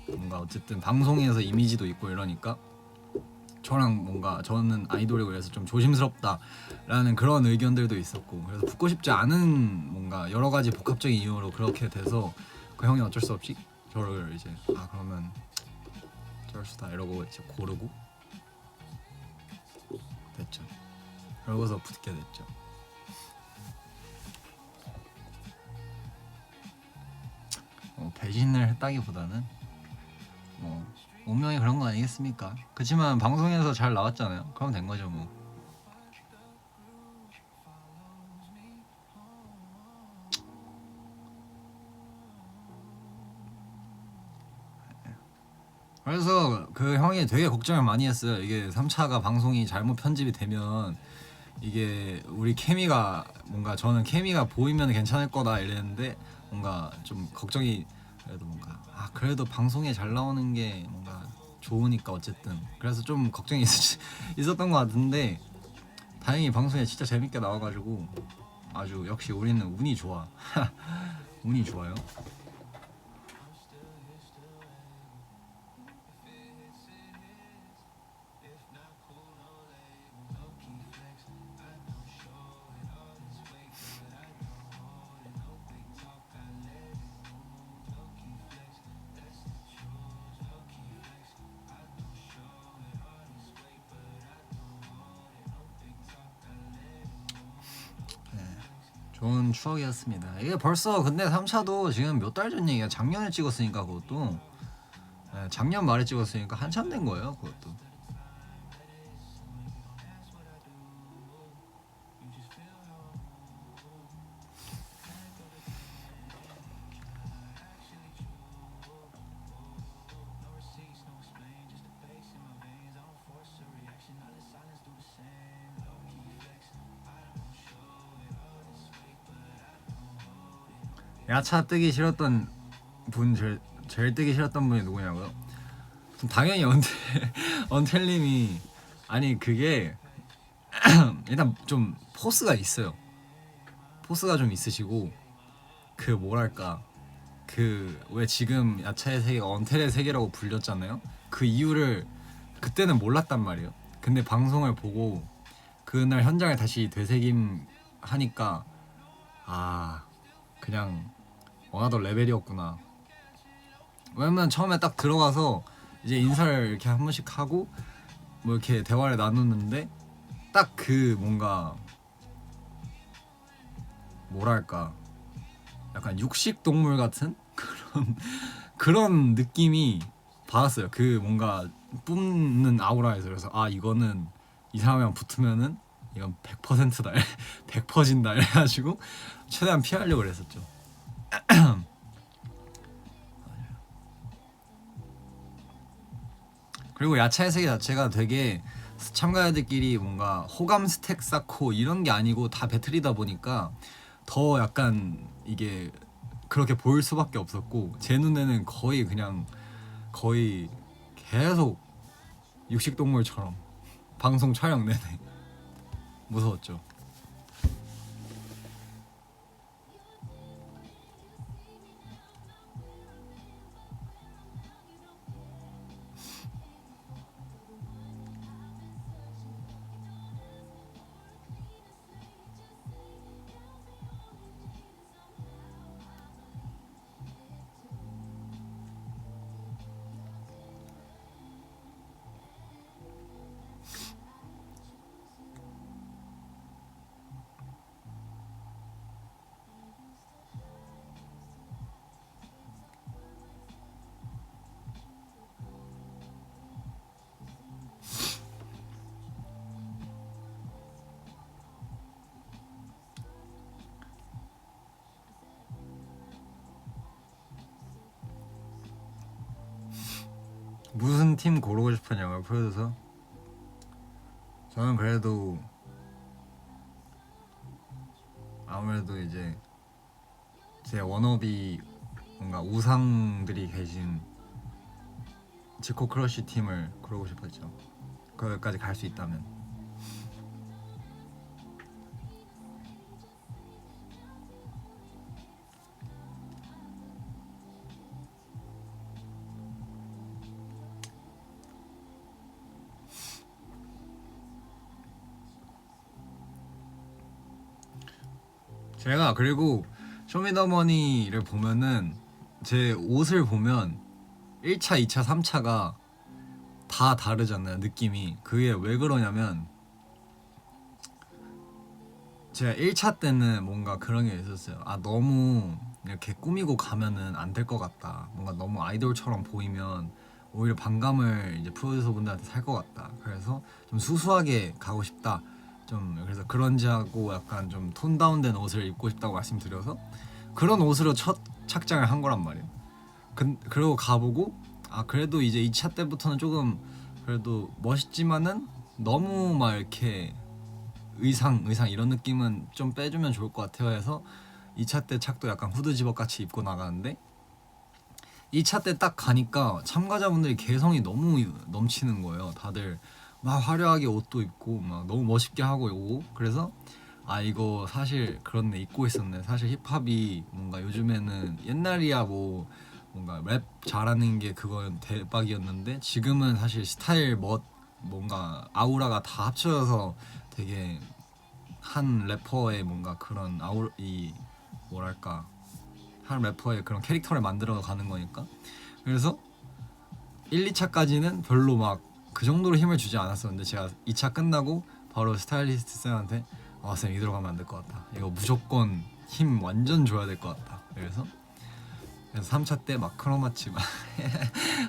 뭔가 어쨌든 방송에서 이미지도 있고 이러니까 저랑 뭔가 저는 아이돌이고 그래서 좀 조심스럽다라는 그런 의견들도 있었고 그래서 붙고 싶지 않은 뭔가 여러 가지 복합적인 이유로 그렇게 돼서 그 형이 어쩔 수 없이 저를 이제 아 그러면 쩔수다 이러고 이제 고르고 됐죠. 그러고서 붙게 됐죠. 배신을 했다기보다는 뭐 운명이 그런 거 아니겠습니까? 그치만 방송에서 잘 나왔잖아요. 그럼 된 거죠 뭐. 그래서 그 형이 되게 걱정을 많이 했어요. 이게 3차가 방송이 잘못 편집이 되면 이게 우리 케미가 뭔가 저는 케미가 보이면 괜찮을 거다 이랬는데 뭔가 좀 걱정이 그래도 뭔가 아 그래도 방송에 잘 나오는 게 뭔가 좋으니까 어쨌든 그래서 좀 걱정이 있었던 것 같은데 다행히 방송에 진짜 재밌게 나와가지고 아주 역시 우리는 운이 좋아. 운이 좋아요. 좋은 추억이었습니다. 이게 벌써 근데 3차도 지금 몇 달 전 얘기야. 작년에 찍었으니까 그것도 작년 말에 찍었으니까 한참 된 거예요 그것도. 야차 뜨기 싫었던 분 제일 뜨기 싫었던 분이 누구냐고요? 당연히 언텔님이 아니 그게 일단 좀 포스가 있어요. 포스가 좀 있으시고 그 뭐랄까 그 왜 지금 야차의 세계가 언텔의 세계라고 불렸잖아요. 그 이유를 그때는 몰랐단 말이에요. 근데 방송을 보고 그날 현장을 다시 되새김 하니까 아 그냥 원하던 레벨이었구나. 왜냐면 처음에 딱 들어가서 이제 인사를 이렇게 한 번씩 하고 뭐 이렇게 대화를 나누는데 딱 그 뭔가 뭐랄까 약간 육식 동물 같은 그런 느낌이 받았어요. 그 뭔가 뿜는 아우라에서. 그래서 아 이거는 이 사람이랑 붙으면은 이건 100%다 100%진다 이래가지고 최대한 피하려고 그랬었죠. 그리고 야차의 세계 자체가 되게 참가자들끼리 뭔가 호감 스택 쌓고 이런 게 아니고 다 배틀이다 보니까 더 약간 이게 그렇게 보일 수밖에 없었고 제 눈에는 거의 계속 육식동물처럼 방송 촬영 내내 무서웠죠. 무슨 팀 고르고 싶었냐고요, 프로듀서? 저는 그래도 아무래도 이제 제 워너비 뭔가 우상들이 계신 지코 크러쉬 팀을 고르고 싶었죠. 거기까지 갈 수 있다면. 제가 그리고 쇼미더머니를 보면은 제 옷을 보면 1차, 2차, 3차가 다 다르잖아요, 느낌이. 그게 왜 그러냐면 제가 1차 때는 뭔가 그런 게 있었어요. 아, 너무 이렇게 꾸미고 가면은 안 될 것 같다. 뭔가 너무 아이돌처럼 보이면 오히려 반감을 이제 프로듀서 분들한테 살 것 같다. 그래서 좀 수수하게 가고 싶다. 좀 그래서 그런지하고 약간 좀 톤 다운된 옷을 입고 싶다고 말씀드려서 그런 옷으로 첫 착장을 한 거란 말이에요. 그러고 가보고 아, 그래도 이제 2차 때부터는 조금 그래도 멋있지만은 너무 막 이렇게 의상 이런 느낌은 좀 빼주면 좋을 것 같아요 해서 2차 때 착도 약간 후드 집업 같이 입고 나가는데 2차 때 딱 가니까 참가자분들이 개성이 너무 넘치는 거예요. 다들 막 화려하게 옷도 입고 막 너무 멋있게 하고 오고 그래서 아, 이거 사실 그렇네, 잊고 있었네. 사실 힙합이 뭔가 요즘에는 옛날이야 뭐 뭔가 랩 잘하는 게 그건 대박이었는데 지금은 사실 스타일 뭔가 아우라가 다 합쳐져서 되게 한 래퍼의 뭔가 그런 이 뭐랄까 한 래퍼의 그런 캐릭터를 만들어 가는 거니까. 그래서 1, 2차까지는 별로 막 그 정도로 힘을 주지 않았었는데 제가 2차 끝나고 바로 스타일리스트 쌤한테 쌤 이대로 가면 안 될 것 같다. 이거 무조건 힘 완전 줘야 될 것 같다. 그래서 3차 때 막 크로마치 막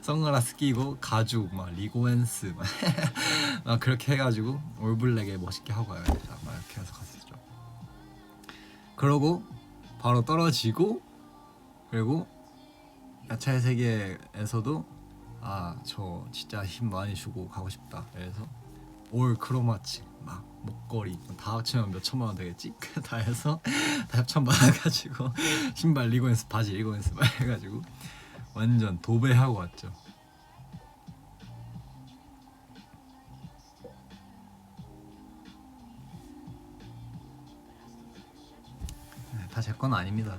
선글라스 끼고 가죽 막 리고엔스 막 그렇게 해가지고 올블랙에 멋있게 하고 가야겠다 막 이렇게 해서 갔었죠. 그러고 바로 떨어지고 그리고 야차의 세계에서도 아, 저 진짜 힘 많이 주고 가고 싶다. 그래서 올 크로마치 막 목걸이 다 합치면 몇 천만 원 되겠지? 다 해서 다 협찬 받아가지고 신발 리고엔스 바지 리고엔스 막 해가지고 완전 도배하고 왔죠. 다 제 건 아닙니다.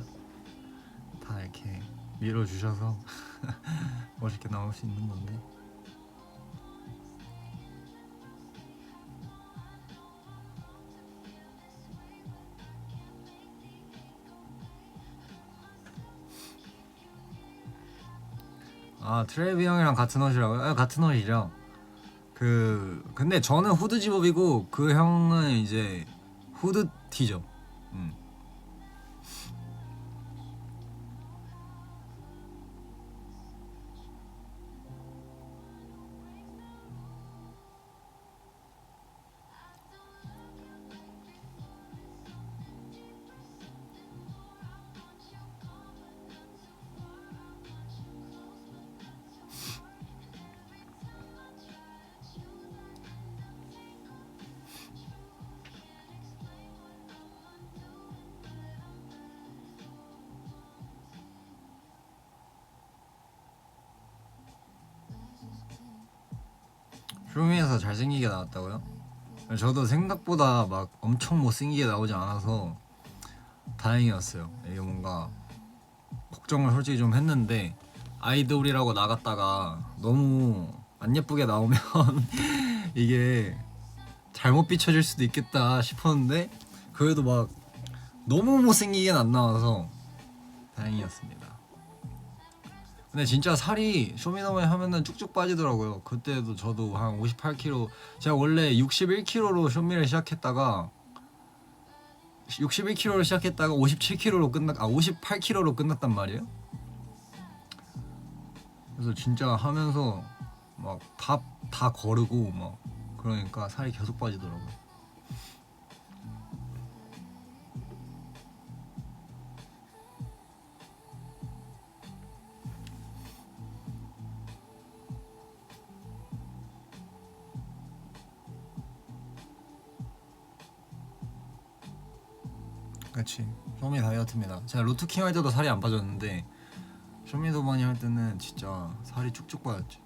다 이렇게 밀어주셔서 멋있게 나올 수 있는 건데. 아, 트레이비 형이랑 같은 옷이라고요? 아, 같은 옷이죠. 근데 저는 후드 집업이고 그 형은 이제 후드 티죠. 음. 쇼미에서 잘생기게 나왔다고요? 저도 생각보다 막 엄청 못생기게 나오지 않아서 다행이었어요. 이게 뭔가 걱정을 솔직히 좀 했는데 아이돌이라고 나갔다가 너무 안 예쁘게 나오면 이게 잘못 비춰질 수도 있겠다 싶었는데 그래도 막 너무 못생기게 안 나와서 다행이었습니다. 근데 진짜 살이 쇼미더머니 하면은 쭉쭉 빠지더라고요. 그때도 저도 한 58kg, 제가 원래 61kg로 쇼미를 시작했다가 61kg로 시작했다가 57kg로 58kg로 끝났단 말이에요. 그래서 진짜 하면서 막 다 거르고 막 그러니까 살이 계속 빠지더라고요. 그치. 쇼미 다이어트입니다. 제가 루트킹 할 때도 살이 안 빠졌는데 쇼미더머니 할 때는 진짜 살이 쭉쭉 빠졌지.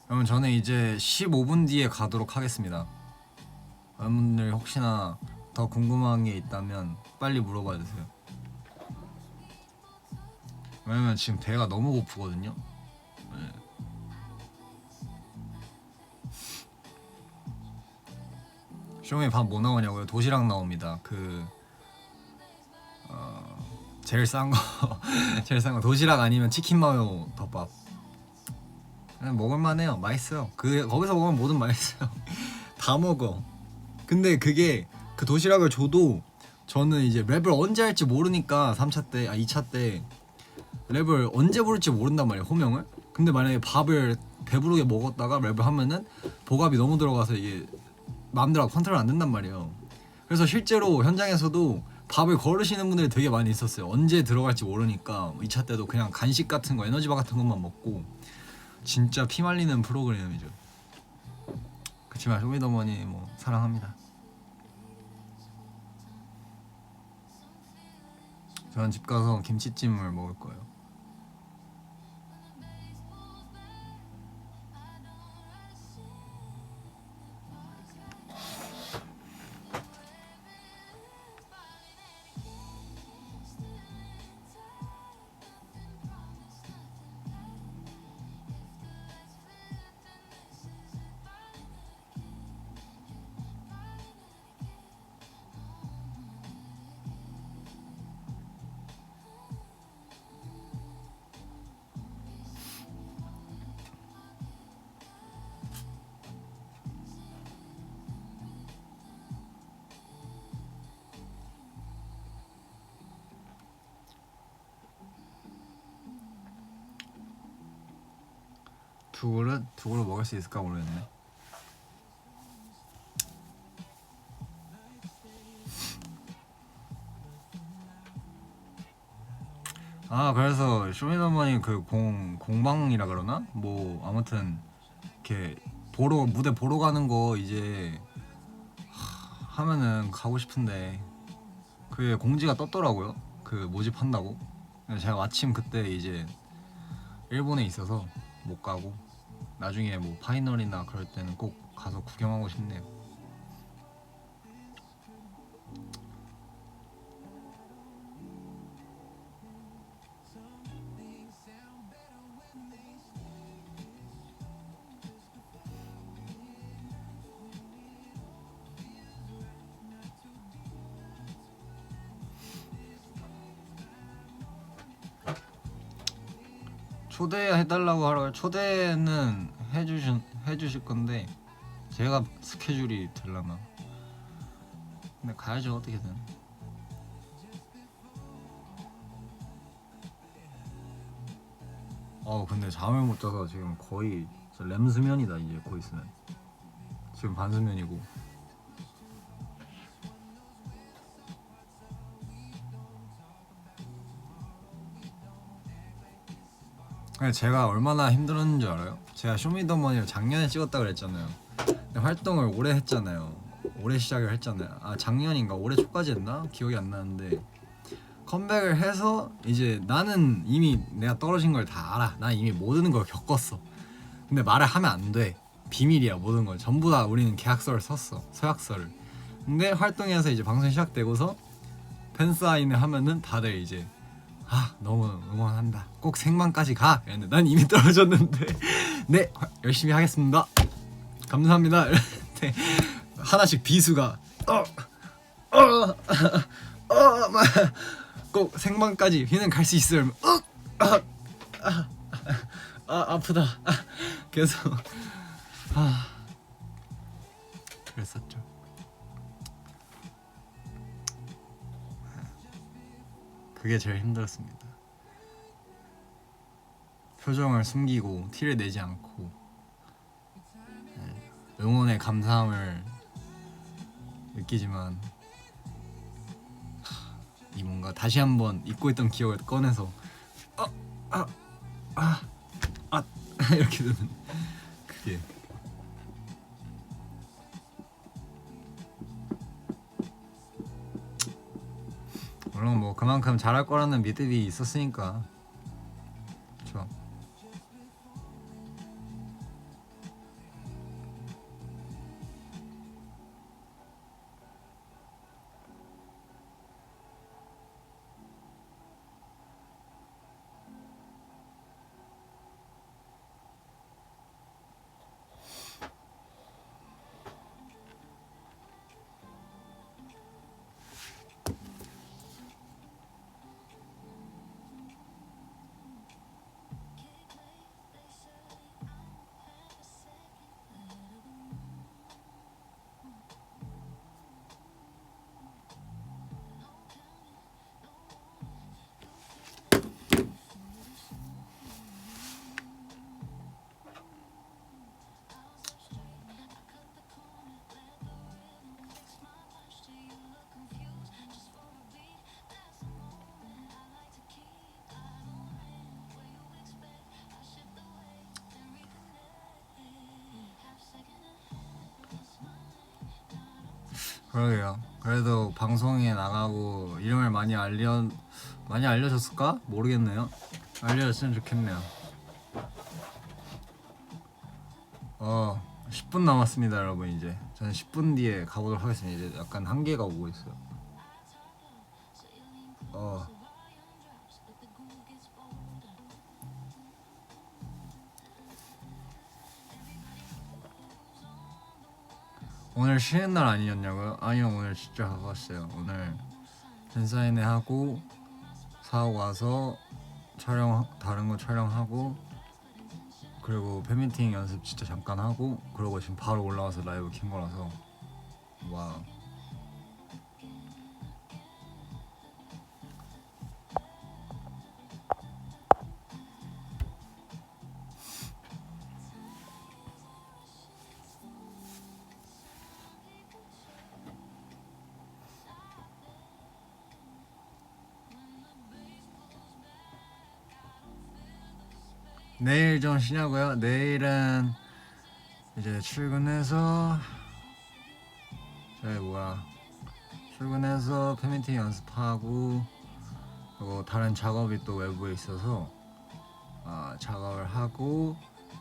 그러면 저는 이제 15분 뒤에 가도록 하겠습니다. 여러분들 혹시나 더 궁금한 게 있다면 빨리 물어봐 주세요. 왜냐면 지금 배가 너무 고프거든요. 네. 쇼미 밥 뭐 나오냐고요? 도시락 나옵니다. 제일 싼 거 제일 싼 거 도시락 아니면 치킨 마요 덮밥. 그냥 먹을만해요. 맛있어요. 거기서 먹으면 뭐든 맛있어요. 다 먹어. 근데 그게 그 도시락을 줘도 저는 이제 랩을 언제 할지 모르니까 3차 때 2차 때 랩을 언제 부를지 모른단 말이에요. 호명을. 근데 만약에 밥을 배부르게 먹었다가 랩을 하면은 보갑이 너무 들어가서 이게 마음대로 컨트롤 안 된단 말이에요. 그래서 실제로 현장에서도 밥을 거르시는 분들이 되게 많이 있었어요. 언제 들어갈지 모르니까 2차 때도 그냥 간식 같은 거 에너지바 같은 것만 먹고 진짜 피 말리는 프로그램이죠. 그치만 쇼미더머니 뭐 사랑합니다. 저는 집 가서 김치찜을 먹을 거예요. 두 그릇 먹을 수 있을까 모르겠네. 그래서 쇼미더머니 그 공방이라 그러나? 뭐 아무튼 이렇게 무대 보러 가는 거 이제 하면은 가고 싶은데 그게 공지가 떴더라고요. 그 모집한다고. 제가 마침 그때 이제 일본에 있어서 못 가고 나중에 뭐 파이널이나 그럴 때는 꼭 가서 구경하고 싶네요. 초대해달라고 하라. 초대는 해주실 건데 제가 스케줄이 되려나. 근데 가야죠 어떻게든. 근데 잠을 못 자서 지금 거의 렘수면이다. 이제 곧 있으면 지금 반수면이고. 제가 얼마나 힘들었는지 알아요? 제가 쇼미더머니를 작년에 찍었다 그랬잖아요. 근데 활동을 올해 했잖아요. 올해 시작을 했잖아요. 작년인가 올해 초까지 했나? 기억이 안 나는데 컴백을 해서 이제 나는 이미 내가 떨어진 걸 다 알아. 난 이미 모든 걸 겪었어. 근데 말을 하면 안 돼. 비밀이야. 모든 걸 전부 다 우리는 계약서를 썼어. 서약서를. 근데 활동해서 이제 방송 시작되고서 팬사인회 하면은 다들 이제 너무 응원한다. 꼭 생방까지 가. 이랬는데 난 이미 떨어졌는데 네 열심히 하겠습니다. 감사합니다. 이랬는데 하나씩 비수가 꼭 생방까지 휘는 갈 수 있어요. 아프다. 계속 그랬었죠. 그게 제일 힘들었습니다. 표정을 숨기고 티를 내지 않고 응원의 감사함을 느끼지만 이 뭔가 다시 한번 잊고 있던 기억을 꺼내서 이렇게 되는 예. 물론 뭐 그만큼 잘할 거라는 믿음이 있었으니까. 그렇죠. 그러게요. 그래도 방송에 나가고 이름을 많이 알려줬을까? 모르겠네요. 알려줬으면 좋겠네요. 10분 남았습니다, 여러분. 이제 저는 10분 뒤에 가보도록 하겠습니다. 이제 약간 한계가 오고 있어요. 오늘 쉬는 날 아니었냐고요? 아니요, 오늘 진짜 하고 왔어요. 오늘 팬사인회 하고 사고 와서 다른 거 촬영하고 그리고 팬미팅 연습 진짜 잠깐 하고 그러고 지금 바로 올라와서 라이브 킨 거라서 와. 내일 좀 쉬냐고요? 내일은 이제 출근해서 출근해서 팬미팅 연습하고 그리고 다른 작업이 또 외부에 있어서 작업을 하고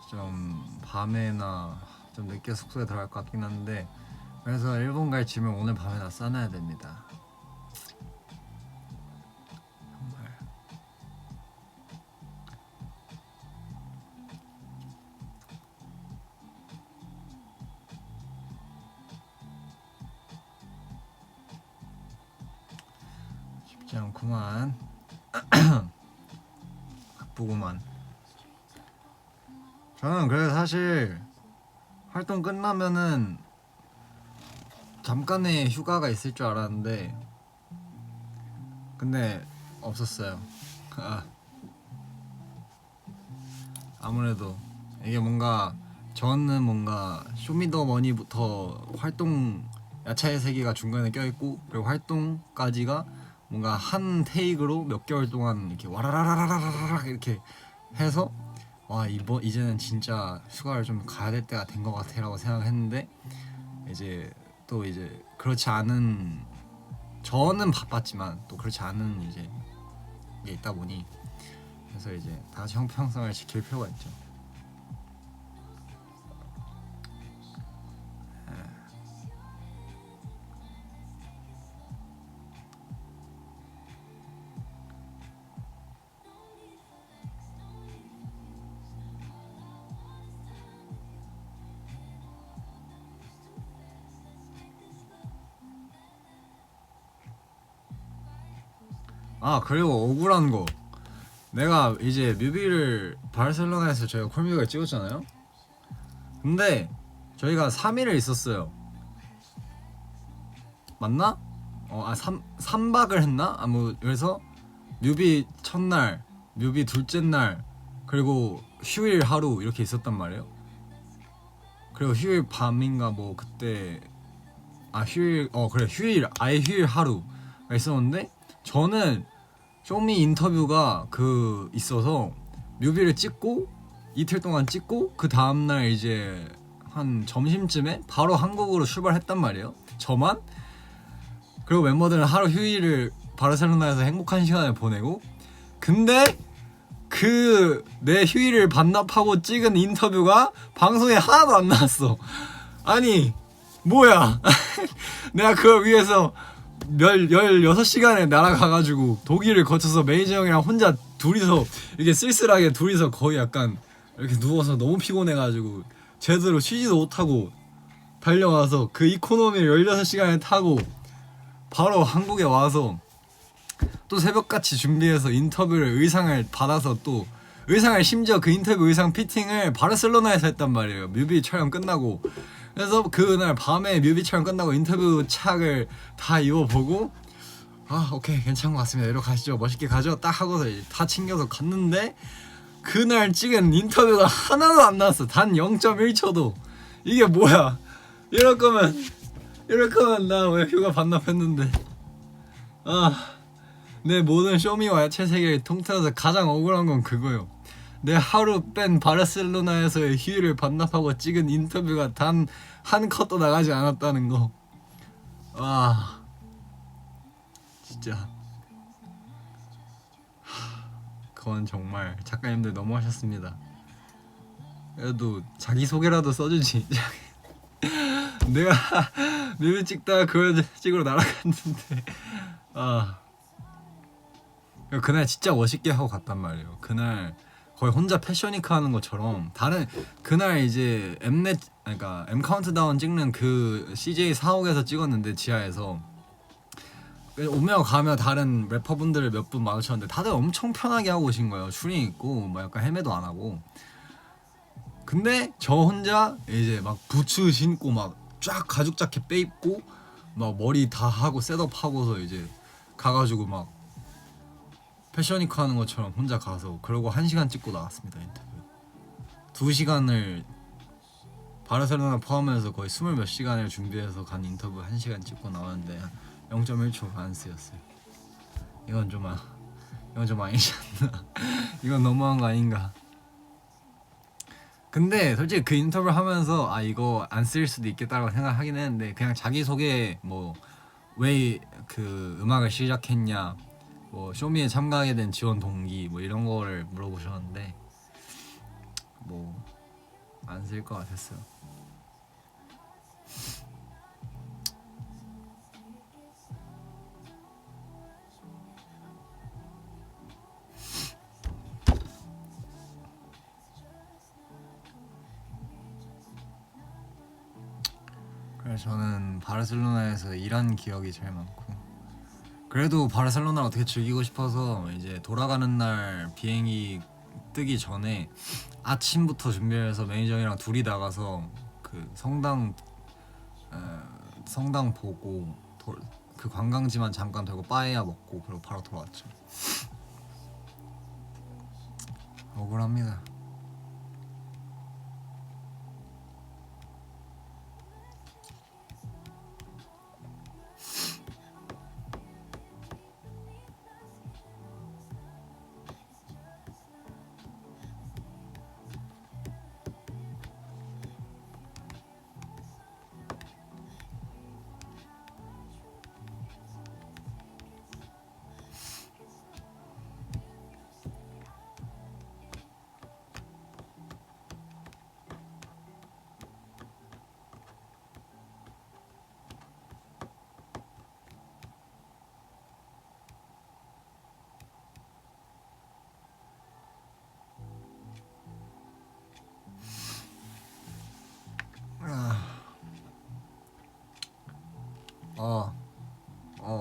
좀 밤에나 좀 늦게 숙소에 들어갈 것 같긴 한데 그래서 일본 갈 짐을 오늘 밤에 다 싸놔야 됩니다. 쉽지 않구만. 바쁘구만. 저는 그래서 사실 활동 끝나면은 잠깐의 휴가가 있을 줄 알았는데 근데 없었어요. 아무래도 이게 저는 뭔가 쇼미더머니부터 활동 야차의 세계가 중간에 껴있고 그리고 활동까지가 뭔가 한 테이크로 몇 개월 동안 이렇게 와라라라라라라 이렇게 해서 와 이제는 진짜 휴가를 좀 가야 될 때가 된 것 같아라고 생각했는데 이제 또 이제 그렇지 않은 저는 바빴지만 또 그렇지 않은 이제 게 있다 보니 그래서 이제 다 같이 형평성을 지킬 필요가 있죠. 그리고 억울한 거 내가 이제 뮤비를 바르셀로나에서 저희가 콜뮤직을 찍었잖아요. 근데 저희가 3일을 있었어요. 맞나? 3박을 했나? 그래서 뮤비 첫날, 뮤비 둘째 날, 그리고 휴일 하루 이렇게 있었단 말이에요. 그리고 휴일 밤인가 뭐 그때 아예 휴일 하루가 있었는데 저는 쇼미 인터뷰가 있어서 뮤비를 찍고 이틀 동안 찍고 그 다음날 이제 한 점심쯤에 바로 한국으로 출발했단 말이에요. 저만. 그리고 멤버들은 하루 휴일을 바르셀로나에서 행복한 시간을 보내고, 근데 그 내 휴일을 반납하고 찍은 인터뷰가 방송에 하나도 안 나왔어. 아니 뭐야. 내가 그걸 위해서 16시간에 날아가가지고 독일을 거쳐서 매니저 형이랑 혼자 둘이서 이렇게 쓸쓸하게 둘이서 거의 약간 이렇게 누워서 너무 피곤해가지고 제대로 쉬지도 못하고 달려와서 그 이코노미를 16시간을 타고 바로 한국에 와서 또 새벽같이 준비해서 인터뷰를, 의상을 받아서, 또 의상을 심지어 그 인터뷰 의상 피팅을 바르셀로나에서 했단 말이에요. 뮤비 촬영 끝나고. 그래서 그날 밤에 뮤비 촬영 끝나고 인터뷰 착을 다 입어보고, 아 오케이 괜찮은 것 같습니다, 이리로 가시죠, 멋있게 가죠 딱 하고서 이제 다 챙겨서 갔는데, 그날 찍은 인터뷰가 하나도 안 나왔어. 단 0.1초도. 이게 뭐야. 이럴 거면 나 왜 휴가 반납했는데. 내 모든 쇼미와 야채 세계를 통틀어서 가장 억울한 건 그거요. 내 하루 뺀 바르셀로나에서의 휴일을 반납하고 찍은 인터뷰가 단 한 컷도 나가지 않았다는 거. 와 진짜 그건 정말 작가님들 너무하셨습니다. 그래도 자기소개라도 써주지. 내가 뮤비 찍다가 그걸 찍으러 날아갔는데. 그날 진짜 멋있게 하고 갔단 말이에요. 그날 거의 혼자 패션위크 하는 것처럼, 다른 그날 이제 엠넷, 그러니까 M 카운트다운 찍는 그 CJ 사옥에서 찍었는데, 지하에서 오며 가며 다른 래퍼분들을 몇 분 마주쳤는데 다들 엄청 편하게 하고 오신 거예요. 추리 있고 막 약간 헤매도 안 하고. 근데 저 혼자 이제 막 부츠 신고 막 쫙 가죽 자켓 빼입고 막 머리 다 하고 셋업하고서 이제 가가지고 막 패션위크 하는 것처럼 혼자 가서, 그러고 1시간 찍고 나왔습니다. 인터뷰 2시간을 바르셀로나 포함해서 거의 20몇 시간을 준비해서 간 인터뷰 1시간 찍고 나왔는데 0.1초 안 쓰였어요. 이건 좀 아니지 않나. 이건 너무한 거 아닌가. 근데 솔직히 그 인터뷰 하면서 이거 안 쓸 수도 있겠다라고 생각하긴 했는데, 그냥 자기소개, 뭐 왜 그 음악을 시작했냐, 뭐 쇼미에 참가하게 된 지원 동기, 뭐 이런 거를 물어보셨는데 뭐 안 쓸 것 같았어요. 그래서 저는 바르셀로나에서 일한 기억이 제일 많고, 그래도 바르셀로나를 어떻게 즐기고 싶어서 이제 돌아가는 날 비행기 뜨기 전에 아침부터 준비해서 매니저랑 둘이 나가서 그 성당 보고 그 관광지만 잠깐 돌고 빠에야 먹고 그리고 바로 돌아왔죠. 억울합니다.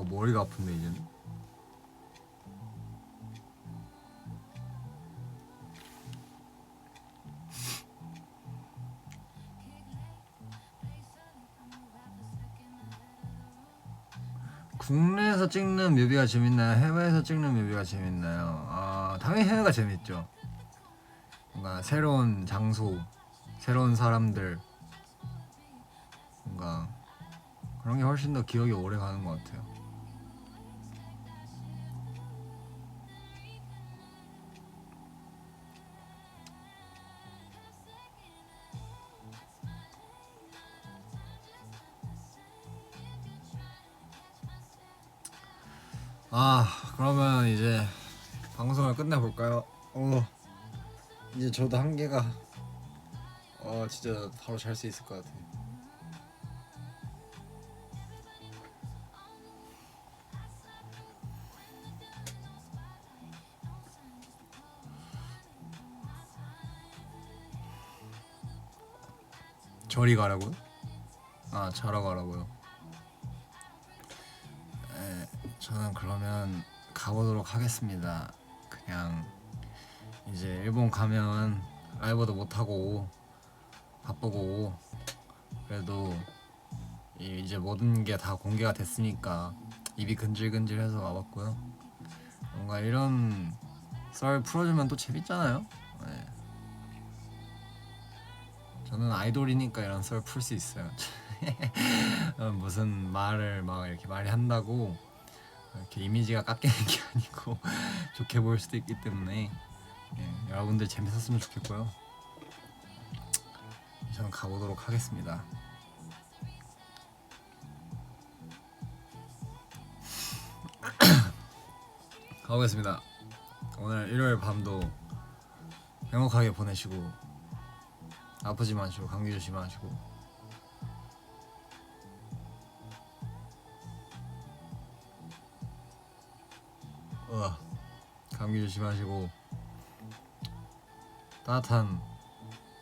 머리가 아픈데 이제는. 국내에서 찍는 뮤비가 재밌나요? 해외에서 찍는 뮤비가 재밌나요? 당연히 해외가 재밌죠. 뭔가 새로운 장소, 새로운 사람들, 뭔가 그런 게 훨씬 더 기억이 오래 가는 것 같아요. 그러면 이제 방송을 끝내볼까요? 이제 저도 한계가 진짜 바로 잘 수 있을 것 같아요. 저리 가라고요? 자러 가라고요. 저는 그러면 가보도록 하겠습니다. 그냥 이제 일본 가면 라이브도 못하고 바쁘고 그래도 이제 모든 게 다 공개가 됐으니까 입이 근질근질해서 와봤고요. 뭔가 이런 썰 풀어주면 또 재밌잖아요. 네. 저는 아이돌이니까 이런 썰 풀 수 있어요. 무슨 말을 막 이렇게 많이 한다고 이렇게 이미지가 깎이는 게 아니고 좋게 보일 수도 있기 때문에 여러분들 재밌었으면 좋겠고요. 저는 가보도록 하겠습니다. 가보겠습니다. 오늘 일요일 밤도 행복하게 보내시고 아프지 마시고 감기 조심하시고 감기 조심하시고 따뜻한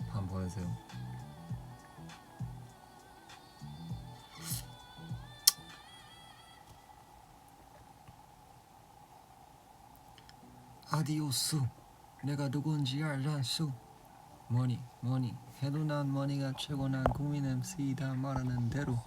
밤 보내세요. 아디오스. 내가 누군지 알란수. 뭐니 해도 난 머니가 최고 난 국민 MC다 말하는 대로